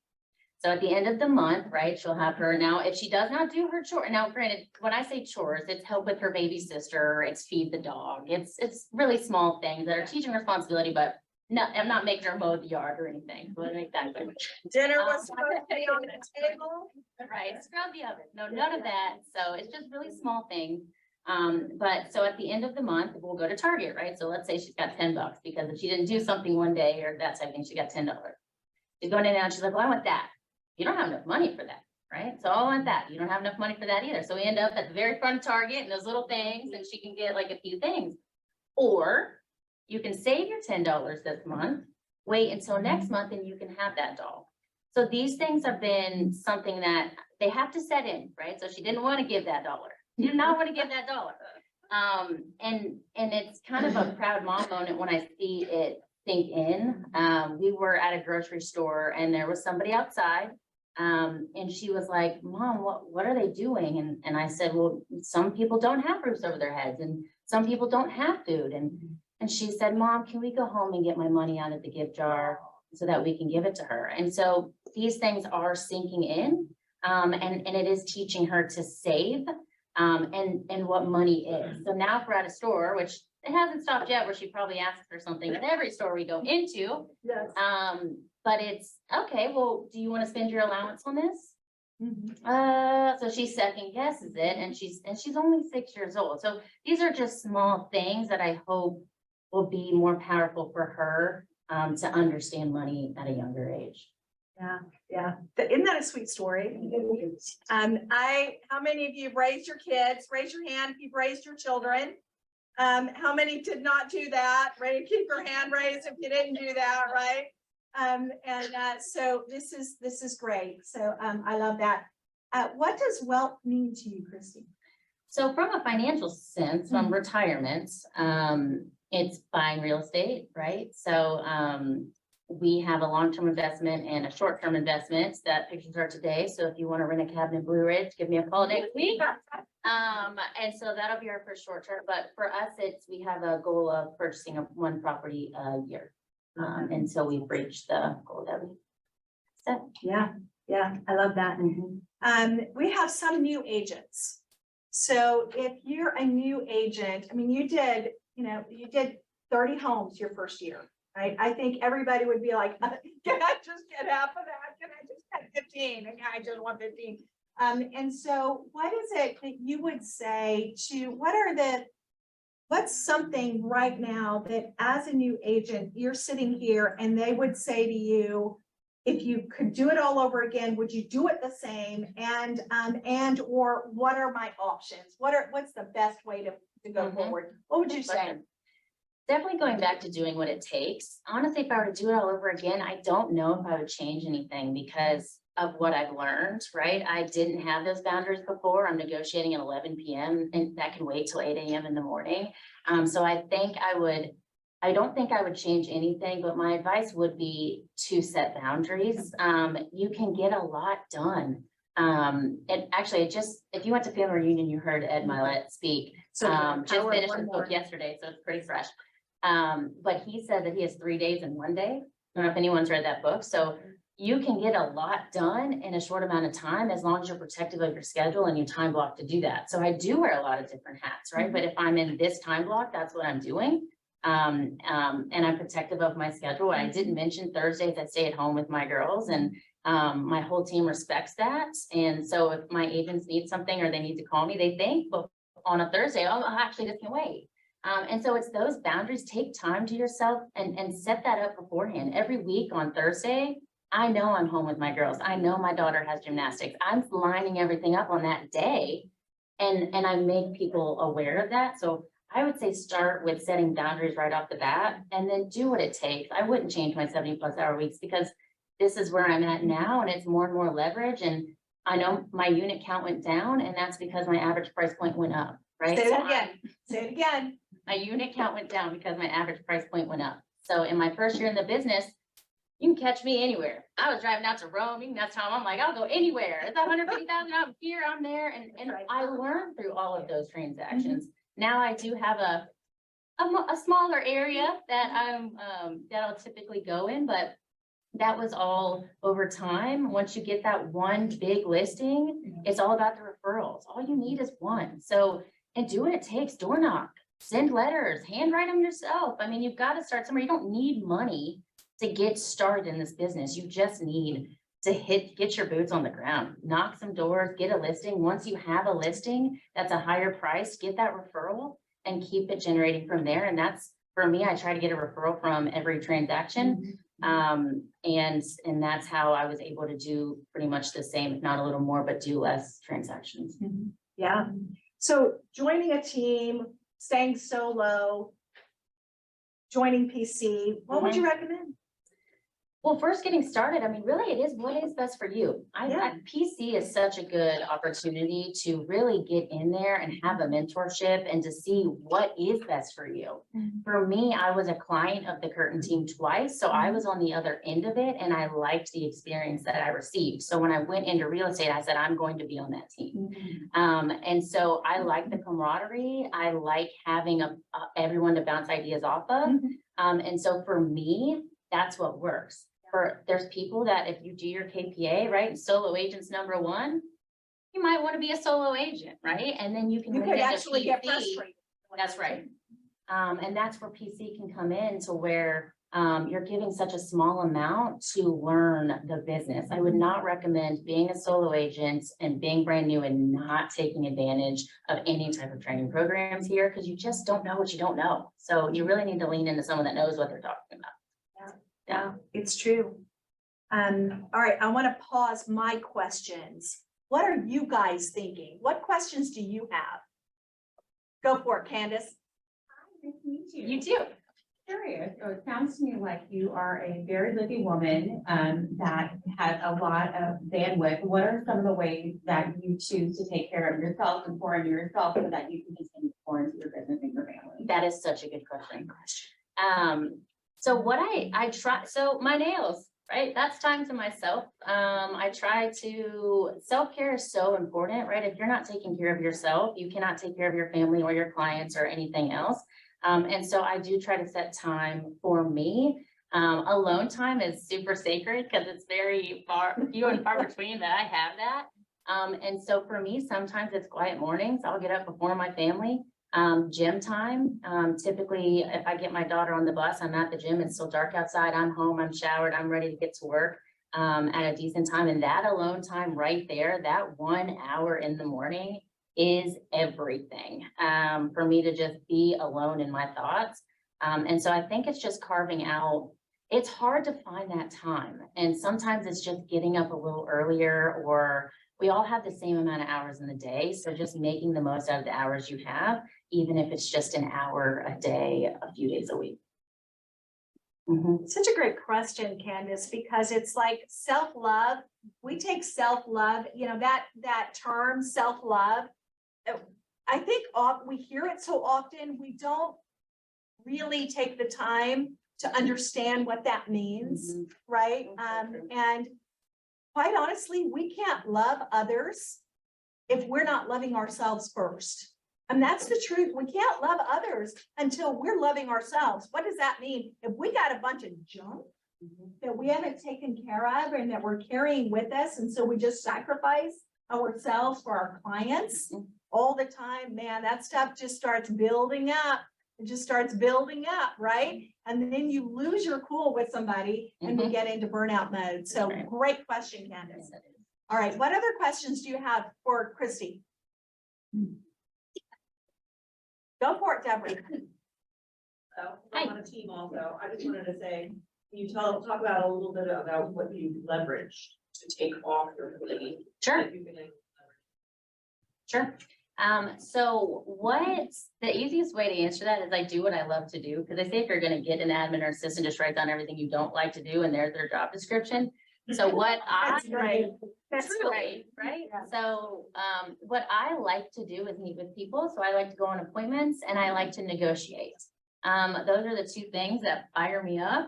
So at the end of the month, right, she'll have her, now if she does not do her chore, now granted, when I say chores, it's help with her baby sister, it's feed the dog, it's really small things that are teaching responsibility, but no, I'm not making her mow the yard or anything. We'll make that clear. Dinner was supposed to be on the table. Right, scrub the oven. No, none of that. So it's just really small things. But so at the end of the month, we'll go to Target, right? So let's say she's got $10 because if she didn't do something one day or that type of thing, she got $10. She's going in and she's like, well, I want that. You don't have enough money for that, right? So I want that. You don't have enough money for that either. So we end up at the very front of Target and those little things, and she can get like a few things. Or you can save your $10 this month, wait until next month and you can have that doll. So these things have been something that they have to set in, right? So she didn't want to give that $1. Did not want to give that $1. And it's kind of a proud mom moment when I see it sink in. We were at a grocery store and there was somebody outside. And she was like, Mom, what are they doing? And I said, well, some people don't have roofs over their heads and some people don't have food. And she said, Mom, can we go home and get my money out of the gift jar so that we can give it to her? And so these things are sinking in, and it is teaching her to save, and what money is. So now if we're at a store, which it hasn't stopped yet, where she probably asks for something at every store we go into. Yes. But it's, okay, well, do you want to spend your allowance on this? So she second guesses it, and she's only 6 years old. So these are just small things that I hope will be more powerful for her to understand money at a younger age. Yeah. Isn't that a sweet story? How many of you raised your kids? Raise your hand if you've raised your children. How many did not do that? Ready to keep your hand raised if you didn't do that, right? So this is great. So I love that. What does wealth mean to you, Christy? So from a financial sense, from retirement, it's buying real estate, right? So we have a long-term investment and a short-term investment that pictures are today. So if you want to rent a cabin in Blue Ridge, give me a call next week. And so that'll be our first short term. But for us, we have a goal of purchasing one property a year. And so we've reached the goal that we set. Yeah, I love that. We have some new agents. So if you're a new agent, I mean, you did 30 homes your first year, right? I think everybody would be like, can I just get half of that? Can I just get 15? And I just want 15. And so what is it that you would say to, what's something right now that as a new agent, you're sitting here and they would say to you, if you could do it all over again, would you do it the same? Or what are my options? What's the best way to go forward? What would you say? Definitely going back to doing what it takes. Honestly, if I were to do it all over again, I don't know if I would change anything because of what I've learned, right? I didn't have those boundaries before. I'm negotiating at 11 p.m. and that can wait till 8 a.m. in the morning. So I don't think I would change anything, but my advice would be to set boundaries. You can get a lot done. And actually, if you went to family reunion, you heard Ed Milet speak. Just finished his book yesterday, so it's pretty fresh. But he said that he has 3 days in one day. I don't know if anyone's read that book. So you can get a lot done in a short amount of time as long as you're protective of your schedule and you time block to do that. So I do wear a lot of different hats, right? But if I'm in this time block, that's what I'm doing. And I'm protective of my schedule. I didn't mention Thursdays, I stay at home with my girls and my whole team respects that. And so if my agents need something or they need to call me, they think, but on a Thursday, oh, actually this can wait. And so it's those boundaries, take time to yourself and set that up beforehand. Every week on Thursday, I know I'm home with my girls. I know my daughter has gymnastics. I'm lining everything up on that day. And I make people aware of that. So I would say start with setting boundaries right off the bat and then do what it takes. I wouldn't change my 70+ hour weeks because this is where I'm at now and it's more and more leverage. And I know my unit count went down and that's because my average price point went up, right? Say that again. Say it again. My unit count went down because my average price point went up. So in my first year in the business, you can catch me anywhere. I was driving out to Rome, you can that's how I'm like, I'll go anywhere. It's 150,000, I'm here, I'm there. And I learned through all of those transactions. Now I do have a smaller area that I'll typically go in, but that was all over time. Once you get that one big listing, it's all about the referrals. All you need is one. So, and do what it takes, door knock, send letters, handwrite them yourself. I mean, you've got to start somewhere. You don't need money to get started in this business. You just need to get your boots on the ground, knock some doors, get a listing. Once you have a listing that's a higher price, get that referral and keep it generating from there. And that's, for me, I try to get a referral from every transaction. And that's how I was able to do pretty much the same, if not a little more, but do less transactions. Yeah. So joining a team, staying solo, joining PC, what would you recommend? Well, first getting started, I mean, really it is what is best for you. PC is such a good opportunity to really get in there and have a mentorship and to see what is best for you. For me, I was a client of the Curtain team twice, so I was on the other end of it and I liked the experience that I received. So when I went into real estate, I said, I'm going to be on that team. And so I like the camaraderie. I like having everyone to bounce ideas off of. And so for me, that's what works. There's people that if you do your KPA, right, solo agents #1, you might want to be a solo agent, right? And then you can actually get PC. frustrated. That's right. And that's where PC can come in to where you're giving such a small amount to learn the business. I would not recommend being a solo agent and being brand new and not taking advantage of any type of training programs here because you just don't know what you don't know. So you really need to lean into someone that knows what they're talking about. Yeah, it's true. All right, I want to pause my questions. What are you guys thinking? What questions do you have? Go for it, Candace. Nice to meet you. You too. Curious. So it sounds to me like you are a very busy woman that has a lot of bandwidth. What are some of the ways that you choose to take care of yourself and pour into yourself so that you can continue to pour into your business and your family? That is such a good question. So what I try, so my nails, right? That's time to myself. I try to, self-care is so important, right? If you're not taking care of yourself, you cannot take care of your family or your clients or anything else. And so I do try to set time for me. Alone time is super sacred because it's very few and far between that I have that. And so for me, sometimes it's quiet mornings. I'll get up before my family. Gym time. Typically, if I get my daughter on the bus, I'm at the gym, it's still dark outside, I'm home, I'm showered, I'm ready to get to work at a decent time. And that alone time right there, that 1 hour in the morning is everything for me to just be alone in my thoughts. And so I think it's just carving out it's hard to find that time. And sometimes it's just getting up a little earlier, or we all have the same amount of hours in the day. So just making the most out of the hours you have, even if it's just an hour a day, a few days a week. Such a great question, Candace, because it's like self-love. We take self-love, you know, that term, self-love. I think we hear it so often, we don't really take the time to understand what that means, right? And quite honestly, we can't love others if we're not loving ourselves first. And that's the truth. We can't love others until we're loving ourselves. What does that mean? If we got a bunch of junk that we haven't taken care of and that we're carrying with us, and so we just sacrifice ourselves for our clients all the time, man, that stuff just starts building up. It just starts building up, right? And then you lose your cool with somebody and we get into burnout mode. So great question, Candace. All right, what other questions do you have for Christy? Go for it, Deborah. So I'm on a team also. I just wanted to say, can you talk about a little bit about what you leverage to take off your plate? Sure. That you've been able to Sure. So what's the easiest way to answer that is I do what I love to do. Because I say if you're going to get an admin or assistant, just write down everything you don't like to do and there's their job description. So what That's right. That's Truly, right? So, what I like to do is meet with people. So I like to go on appointments and I like to negotiate. Those are the two things that fire me up.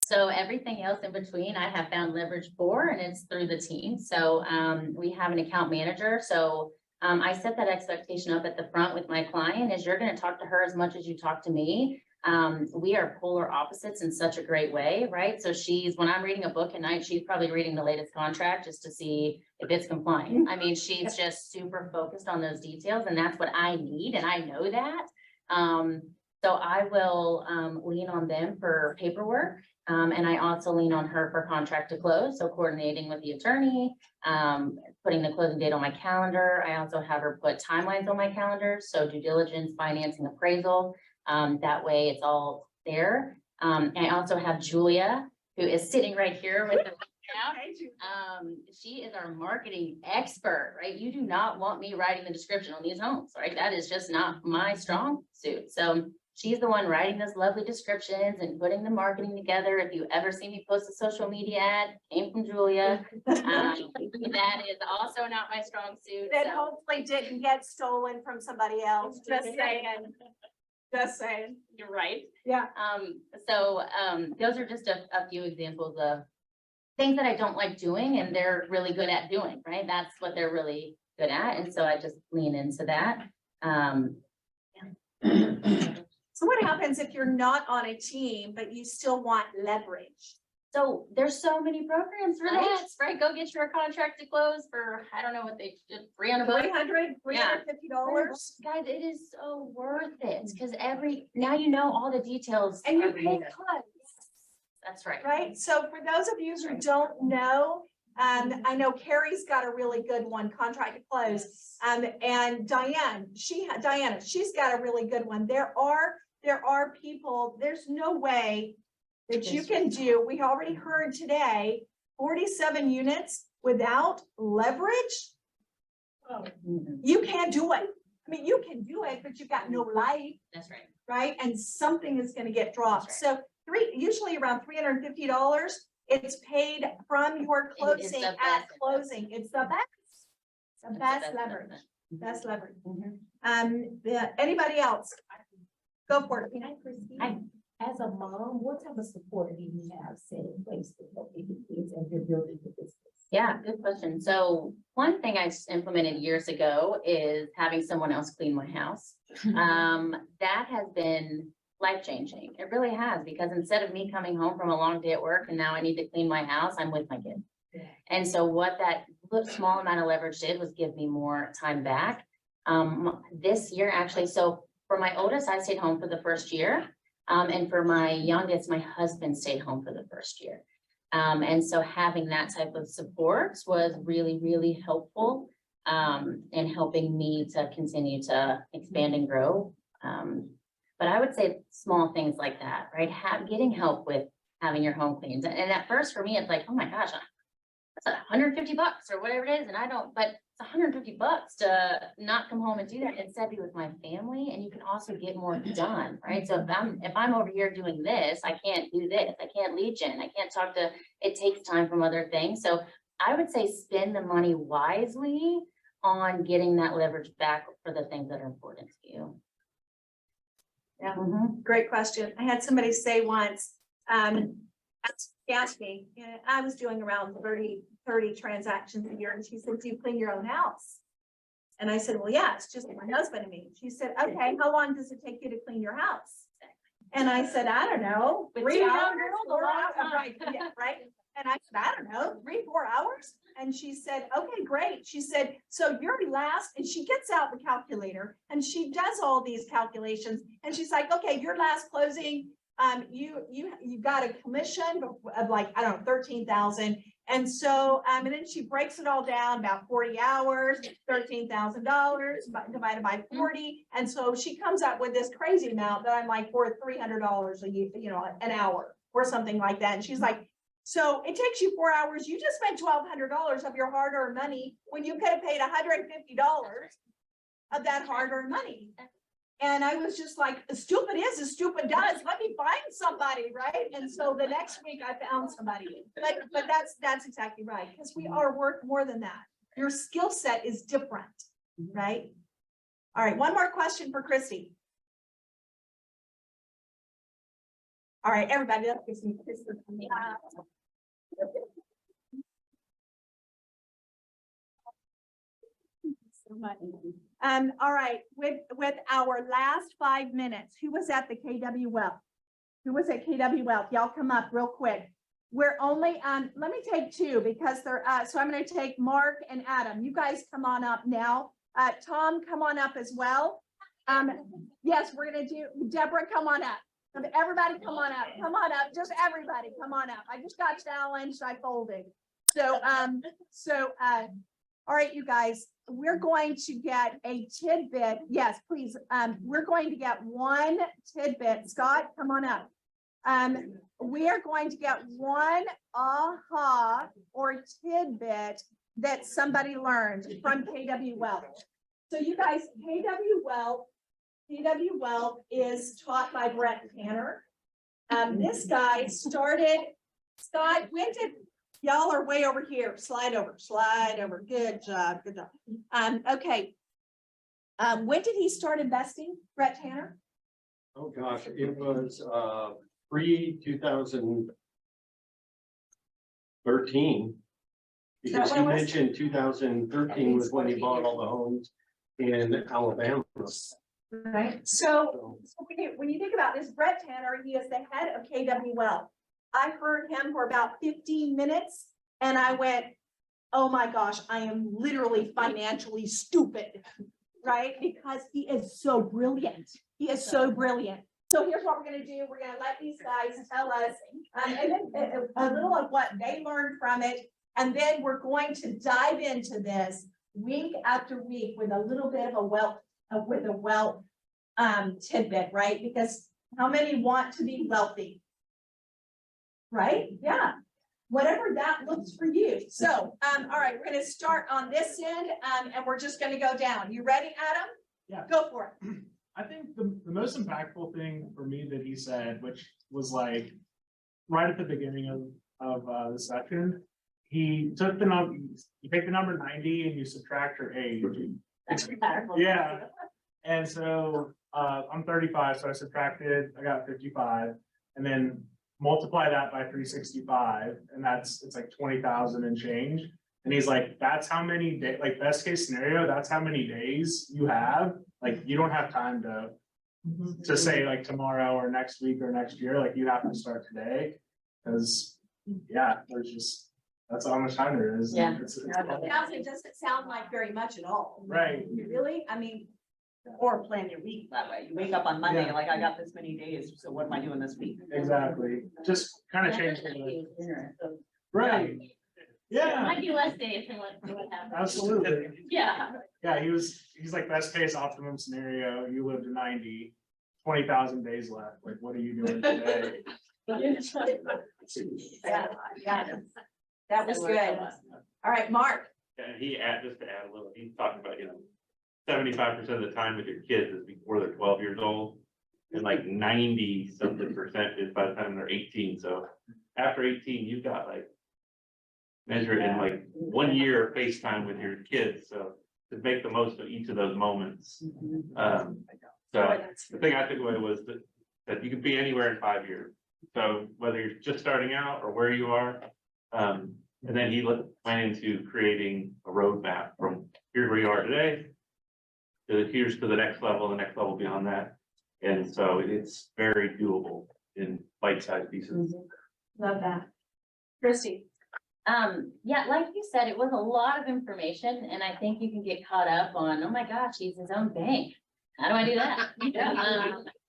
So everything else in between, I have found leverage for, and it's through the team. So, we have an account manager. So, I set that expectation up at the front with my client is you're going to talk to her as much as you talk to me. We are polar opposites in such a great way, right? So when I'm reading a book at night, she's probably reading the latest contract just to see if it's compliant. I mean, she's just super focused on those details and that's what I need. And I know that. So I will, lean on them for paperwork. And I also lean on her for contract to close. So coordinating with the attorney, putting the closing date on my calendar. I also have her put timelines on my calendar. So due diligence, financing, appraisal. That way it's all there. And I also have Julia, who is sitting right here with the she is our marketing expert, right? You do not want me writing the description on these homes, right? That is just not my strong suit. So she's the one writing those lovely descriptions and putting the marketing together. If you ever see me post a social media ad, came from Julia. That is also not my strong suit. That hopefully didn't get stolen from somebody else. Just saying. Just saying. You're right. Yeah. Those are just a few examples of things that I don't like doing and they're really good at doing, right? That's what they're really good at. And so I just lean into that. So what happens if you're not on a team, but you still want leverage? So there's so many programs for that, right? Go get your contract to close for, I don't know what they did, $300. $350. Guys, it is so worth it because now you know all the details. And you are pay there. close. That's right. Right? So for those of you who don't know, I know Carrie's got a really good one, contract to close. And Diana, she's got a really good one. There are people, there's no way that you can do, we already heard today, 47 units without leverage. Oh, you can't do it. I mean, you can do it, but you've got no life. That's right. Right? And something is going to get dropped. So usually around $350, it's paid from your closing at closing. It's the best. The best leverage. Best leverage. Anybody else? Go for it. As a mom, what type of support do you have set in place to help your kids as you're building the business? Yeah, good question. So one thing I implemented years ago is having someone else clean my house. That has been life-changing. It really has, because instead of me coming home from a long day at work and now I need to clean my house, I'm with my kid. And so what that small amount of leverage did was give me more time back. This year, actually, so for my oldest, I stayed home for the first year. And for my youngest, my husband stayed home for the first year. And so having that type of support was really, really helpful in helping me to continue to expand and grow. But I would say small things like that, right? Getting help with having your home cleaned. And at first for me, it's like, oh my gosh, that's $150 or whatever it is. And I don't, but it's $150 to not come home and do that, instead be with my family, and you can also get more done, right? So if I'm over here doing this, I can't do this, I can't lead gen, I can't talk to, it takes time from other things. So I would say spend the money wisely on getting that leverage back for the things that are important to you. Yeah, great question. I had somebody say once, asked me, I was doing around 30 transactions a year, and she said, do you clean your own house? And I said, well, yeah, it's just my husband and me. She said, okay, how long does it take you to clean your house? And I said, I don't know, 3 hours, 4 hours, right, yeah, right. And I said, I don't know, 3, 4 hours. And she said, okay, great. She said, so your last, and she gets out the calculator and she does all these calculations. And she's like, okay, your last closing, you got a commission of like, I don't know, 13,000. And so, and then she breaks it all down, about 40 hours, $13,000 divided by 40. And so she comes up with this crazy amount that I'm like, for $300 a year, an hour or something like that. And she's like, so it takes you 4 hours. You just spent $1,200 of your hard-earned money when you could have paid $150 of that hard-earned money. And I was just like, as stupid is as stupid does. Let me find somebody, right? And so the next week I found somebody. But that's exactly right, because we are worth more than that. Your skill set is different, right? All right, one more question for Christy. All right, everybody, let's get some kisses. So much. All right, with our last 5 minutes, who was at the KW Wealth? Who was at KW Wealth? Y'all come up real quick. We're only let me take 2 because they're so I'm going to take Mark and Adam. You guys come on up now. Tom, come on up as well. Yes, we're going to do Deborah, come on up. Everybody come on up, just everybody come on up. I just got challenged, I folded. So, all right, you guys, we're going to get a tidbit. Yes, please. We're going to get 1 tidbit. Scott, come on up. We are going to get 1 aha or tidbit that somebody learned from KW Wealth. So you guys, KW Wealth is taught by Brett Tanner. This guy started, Scott, when did, y'all are way over here, slide over, good job. Okay. When did he start investing, Brett Tanner? Oh, gosh, it was, pre-2013. Because he mentioned 2013 was when he bought all the homes in Alabama. Right. So when you think about this, Brett Tanner, he is the head of KW Wealth. I heard him for about 15 minutes and I went, oh my gosh, I am literally financially stupid, right? Because he is so brilliant. He is so brilliant. So here's what we're going to do. We're going to let these guys tell us and then a little of what they learned from it. And then we're going to dive into this week after week with a little bit of a wealth tidbit, right? Because how many want to be wealthy? Right? Yeah. Whatever that looks for you. So, all right, we're going to start on this end and we're just going to go down. You ready, Adam? Yeah. Go for it. I think the most impactful thing for me that he said, which was like right at the beginning of the session, he took the number, you take the number 90 and you subtract your age. Yeah. And so I'm 35, so I subtracted, I got 55, and then multiply that by 365, and it's like 20,000 and change. And he's like, that's how many days, like best case scenario, that's how many days you have. Like you don't have time to say like tomorrow or next week or next year, like you have to start today. Because yeah, that's how much time there is. Yeah. It doesn't sound like very much at all. Right. Really? I mean, or plan your week that way. You wake up on Monday, like I got this many days, so what am I doing this week? Exactly. Just kind of change it. Right. Yeah. Might be less days than what happened. Absolutely. Yeah. Yeah, he's like best case optimum scenario. You live to 90, 20,000 days left. Like, what are you doing today? Yeah, yeah. That was good. All right, Mark. And just to add a little, he's talking about, 75% of the time with your kids is before they're 12 years old. And like 90-something% is by the time they're 18, so after 18, you've got like, measure it in like 1 year of FaceTime with your kids, so to make the most of each of those moments. So the thing I took away was that you can be anywhere in 5 years. So whether you're just starting out or where you are, and then he went into creating a roadmap from here's where you are today to here's to the next level beyond that. And so it's very doable in bite-sized pieces. Love that. Christy. Yeah, like you said, it was a lot of information and I think you can get caught up on, oh my gosh, he's his own bank. How do I do that?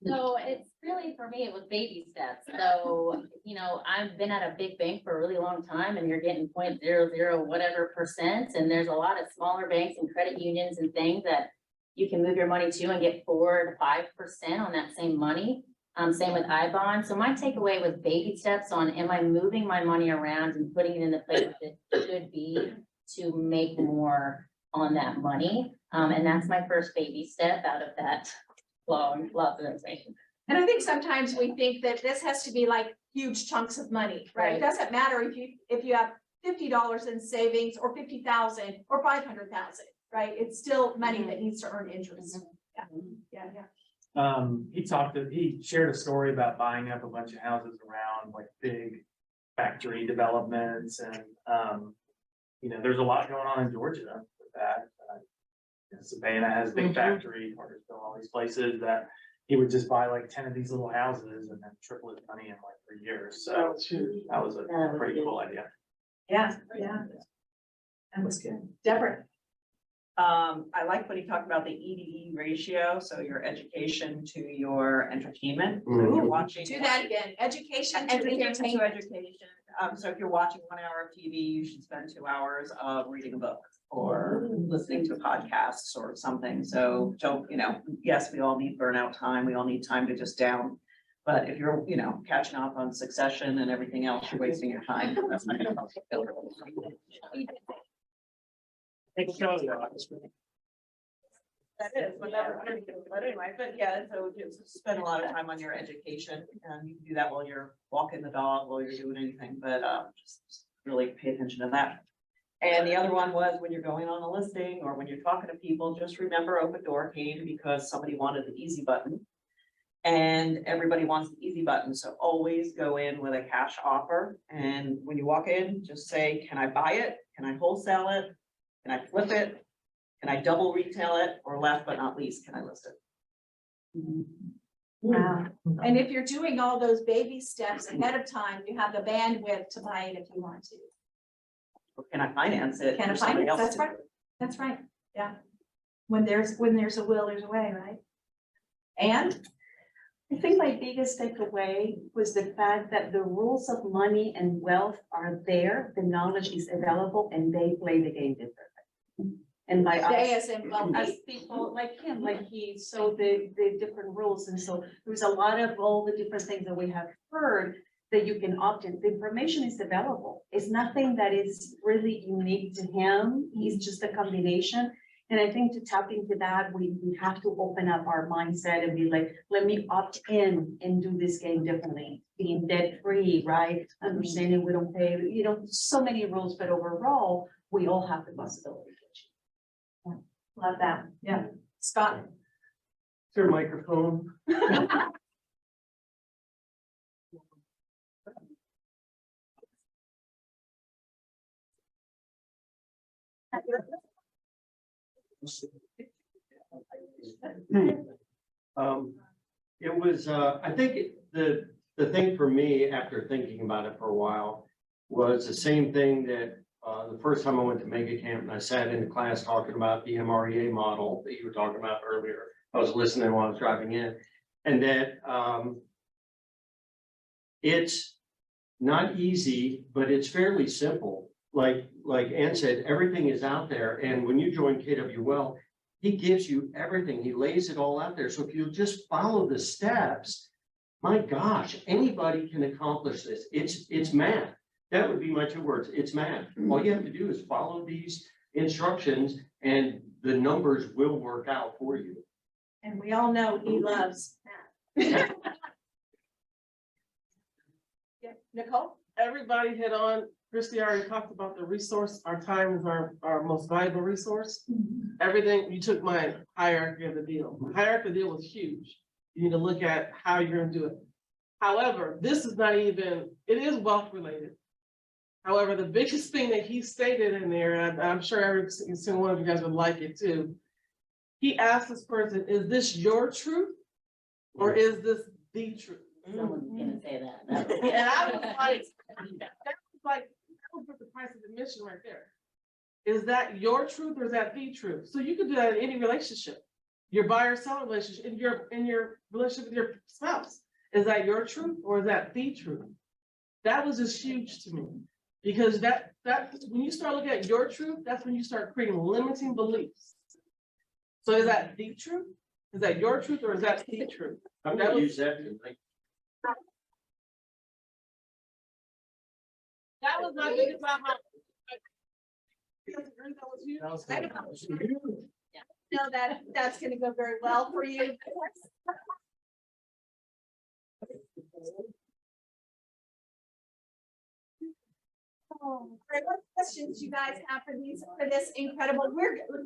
So it's really, for me, it was baby steps. So, I've been at a big bank for a really long time and you're getting 0.00 whatever percent. And there's a lot of smaller banks and credit unions and things that you can move your money to and get 4 to 5% on that same money. Same with iBond. So my takeaway was baby steps on, am I moving my money around and putting it in the place that it should be to make more on that money? And that's my first baby step out of that long, lots of information. And I think sometimes we think that this has to be like huge chunks of money, right? It doesn't matter if you have $50 in savings or 50,000 or 500,000, right? It's still money that needs to earn interest. Yeah. He shared a story about buying up a bunch of houses around like big factory developments and, there's a lot going on in Georgia with that. Savannah has a big factory, Cartersville, all these places that he would just buy like 10 of these little houses and then triple his money in like 3 years. So that was a pretty cool idea. Yeah. That was good. Deborah. I like when he talked about the EDE ratio, so your education to your entertainment. So if you're watching. Do that again. Education to Entertainment to entertainment. education. So if you're watching 1 hour of TV, you should spend 2 hours of reading a book or listening to podcasts or something. So don't, yes, we all need burnout time. We all need time to just down. But if you're, catching up on Succession and everything else, you're wasting your time. That's not gonna help you. That is, but anyway, but yeah, so just spend a lot of time on your education and you can do that while you're walking the dog, while you're doing anything, but just really pay attention to that. And the other one was when you're going on a listing or when you're talking to people, just remember open door came because somebody wanted the easy button. And everybody wants the easy button, so always go in with a cash offer. And when you walk in, just say, can I buy it? Can I wholesale it? Can I flip it? Can I double retail it? Or last but not least, can I list it? Wow. And if you're doing all those baby steps ahead of time, you have the bandwidth to buy it if you want to. Or can I finance it? Can I for somebody finance? else That's to right. do it? That's right. Yeah. When there's a will, there's a way, right? And I think my biggest takeaway was the fact that the rules of money and wealth are there, the knowledge is available, and they play the game differently. And by they us, as people like him, like he, so the different rules, and so there's a lot of all the different things that we have heard that you can opt in. The information is available. It's nothing that is really unique to him. He's just a combination. And I think to tap into that, we have to open up our mindset and be like, let me opt in and do this game differently, being debt free, right? Understanding we don't pay, so many rules, but overall, we all have the possibility. Yeah. Love that. Yeah. Scott. Is there a microphone? It was, I think the thing for me, after thinking about it for a while, was the same thing that the first time I went to Mega Camp and I sat in the class talking about the MREA model that you were talking about earlier. I was listening while I was driving in, and that it's not easy, but it's fairly simple. Like Ann said, everything is out there. And when you join KW Well, he gives you everything. He lays it all out there. So if you just follow the steps, My gosh, anybody can accomplish this. It's math. That would be my 2 words. It's math. All you have to do is follow these instructions and the numbers will work out for you. And we all know he loves math. Yeah, Nicole? Everybody hit on, Christy already talked about the resource, our time is our most valuable resource. Everything, you took my hierarchy of the deal. The hierarchy of the deal was huge. You need to look at how you're gonna do it. However, this is not even, it is wealth related. However, the biggest thing that he stated in there, and I'm sure every single one of you guys would like it too. He asked this person, is this your truth? Or is this the truth? Someone's gonna say that. And I was like, that was the price of admission right there. Is that your truth or is that the truth? So you could do that in any relationship. Your buyer seller relationship, in your relationship with your spouse. Is that your truth or is that the truth? That was just huge to me. Because that when you start looking at your truth, that's when you start creating limiting beliefs. So is that the truth? Is that your truth or is that the truth? I'm gonna use that to like. That was not just about how. Know that that's gonna go very well for you. All right, what questions you guys have for this incredible,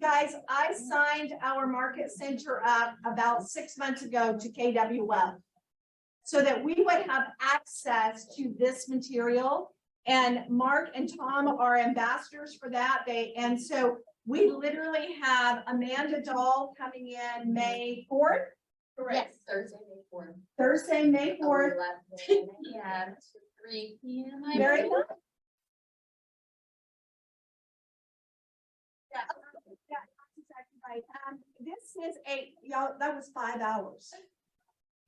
guys, I signed our market center up about 6 months ago to KW Web. So that we would have access to this material, and Mark and Tom are ambassadors for that. And so we literally have Amanda Dahl coming in May 4th. Yes, Thursday, May 4th. Thursday, May 4th. Yeah, 3 p.m. Very good. Yeah, that's exactly right. This is y'all, that was 5 hours.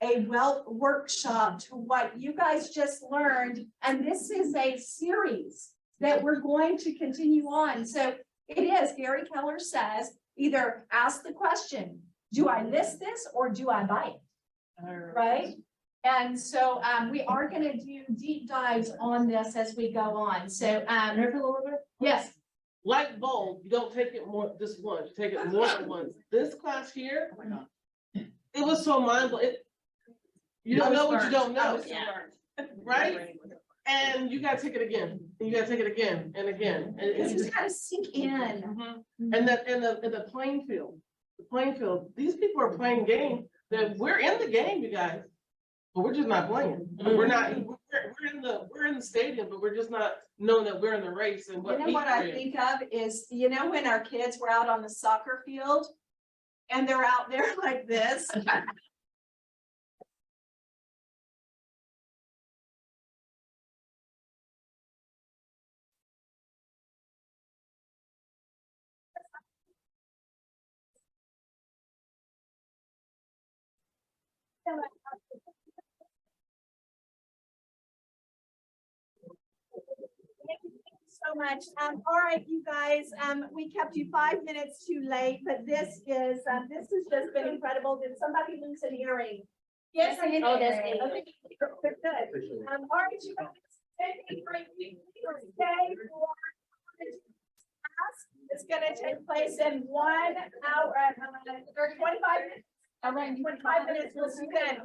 A wealth workshop to what you guys just learned. And this is a series that we're going to continue on. So it is, Gary Keller says, either ask the question, do I list this or do I buy it? Right? And so we are going to do deep dives on this as we go on. So yes. Like bold, you don't take it more just once, you take it more than once. This class here, it was so mind-blowing. You don't know what you don't know, right? And you gotta take it again, and you gotta take it again and again. And It's just gotta sink in. And the playing field, these people are playing game, that we're in the game, you guys. But we're just not playing. We're in the stadium, but we're just not knowing that we're in the race and what. You know what I think of is, you know, when our kids were out on the soccer field and they're out there like this. Thank you so much. All right, you guys, we kept you 5 minutes too late, but this has just been incredible. Did somebody lose an earring? Yes, I did. Oh, that's Okay, me. good. All right, you guys. Stay for it's gonna take place in 1 hour, 25 minutes. All right, 25 minutes. We'll see you then.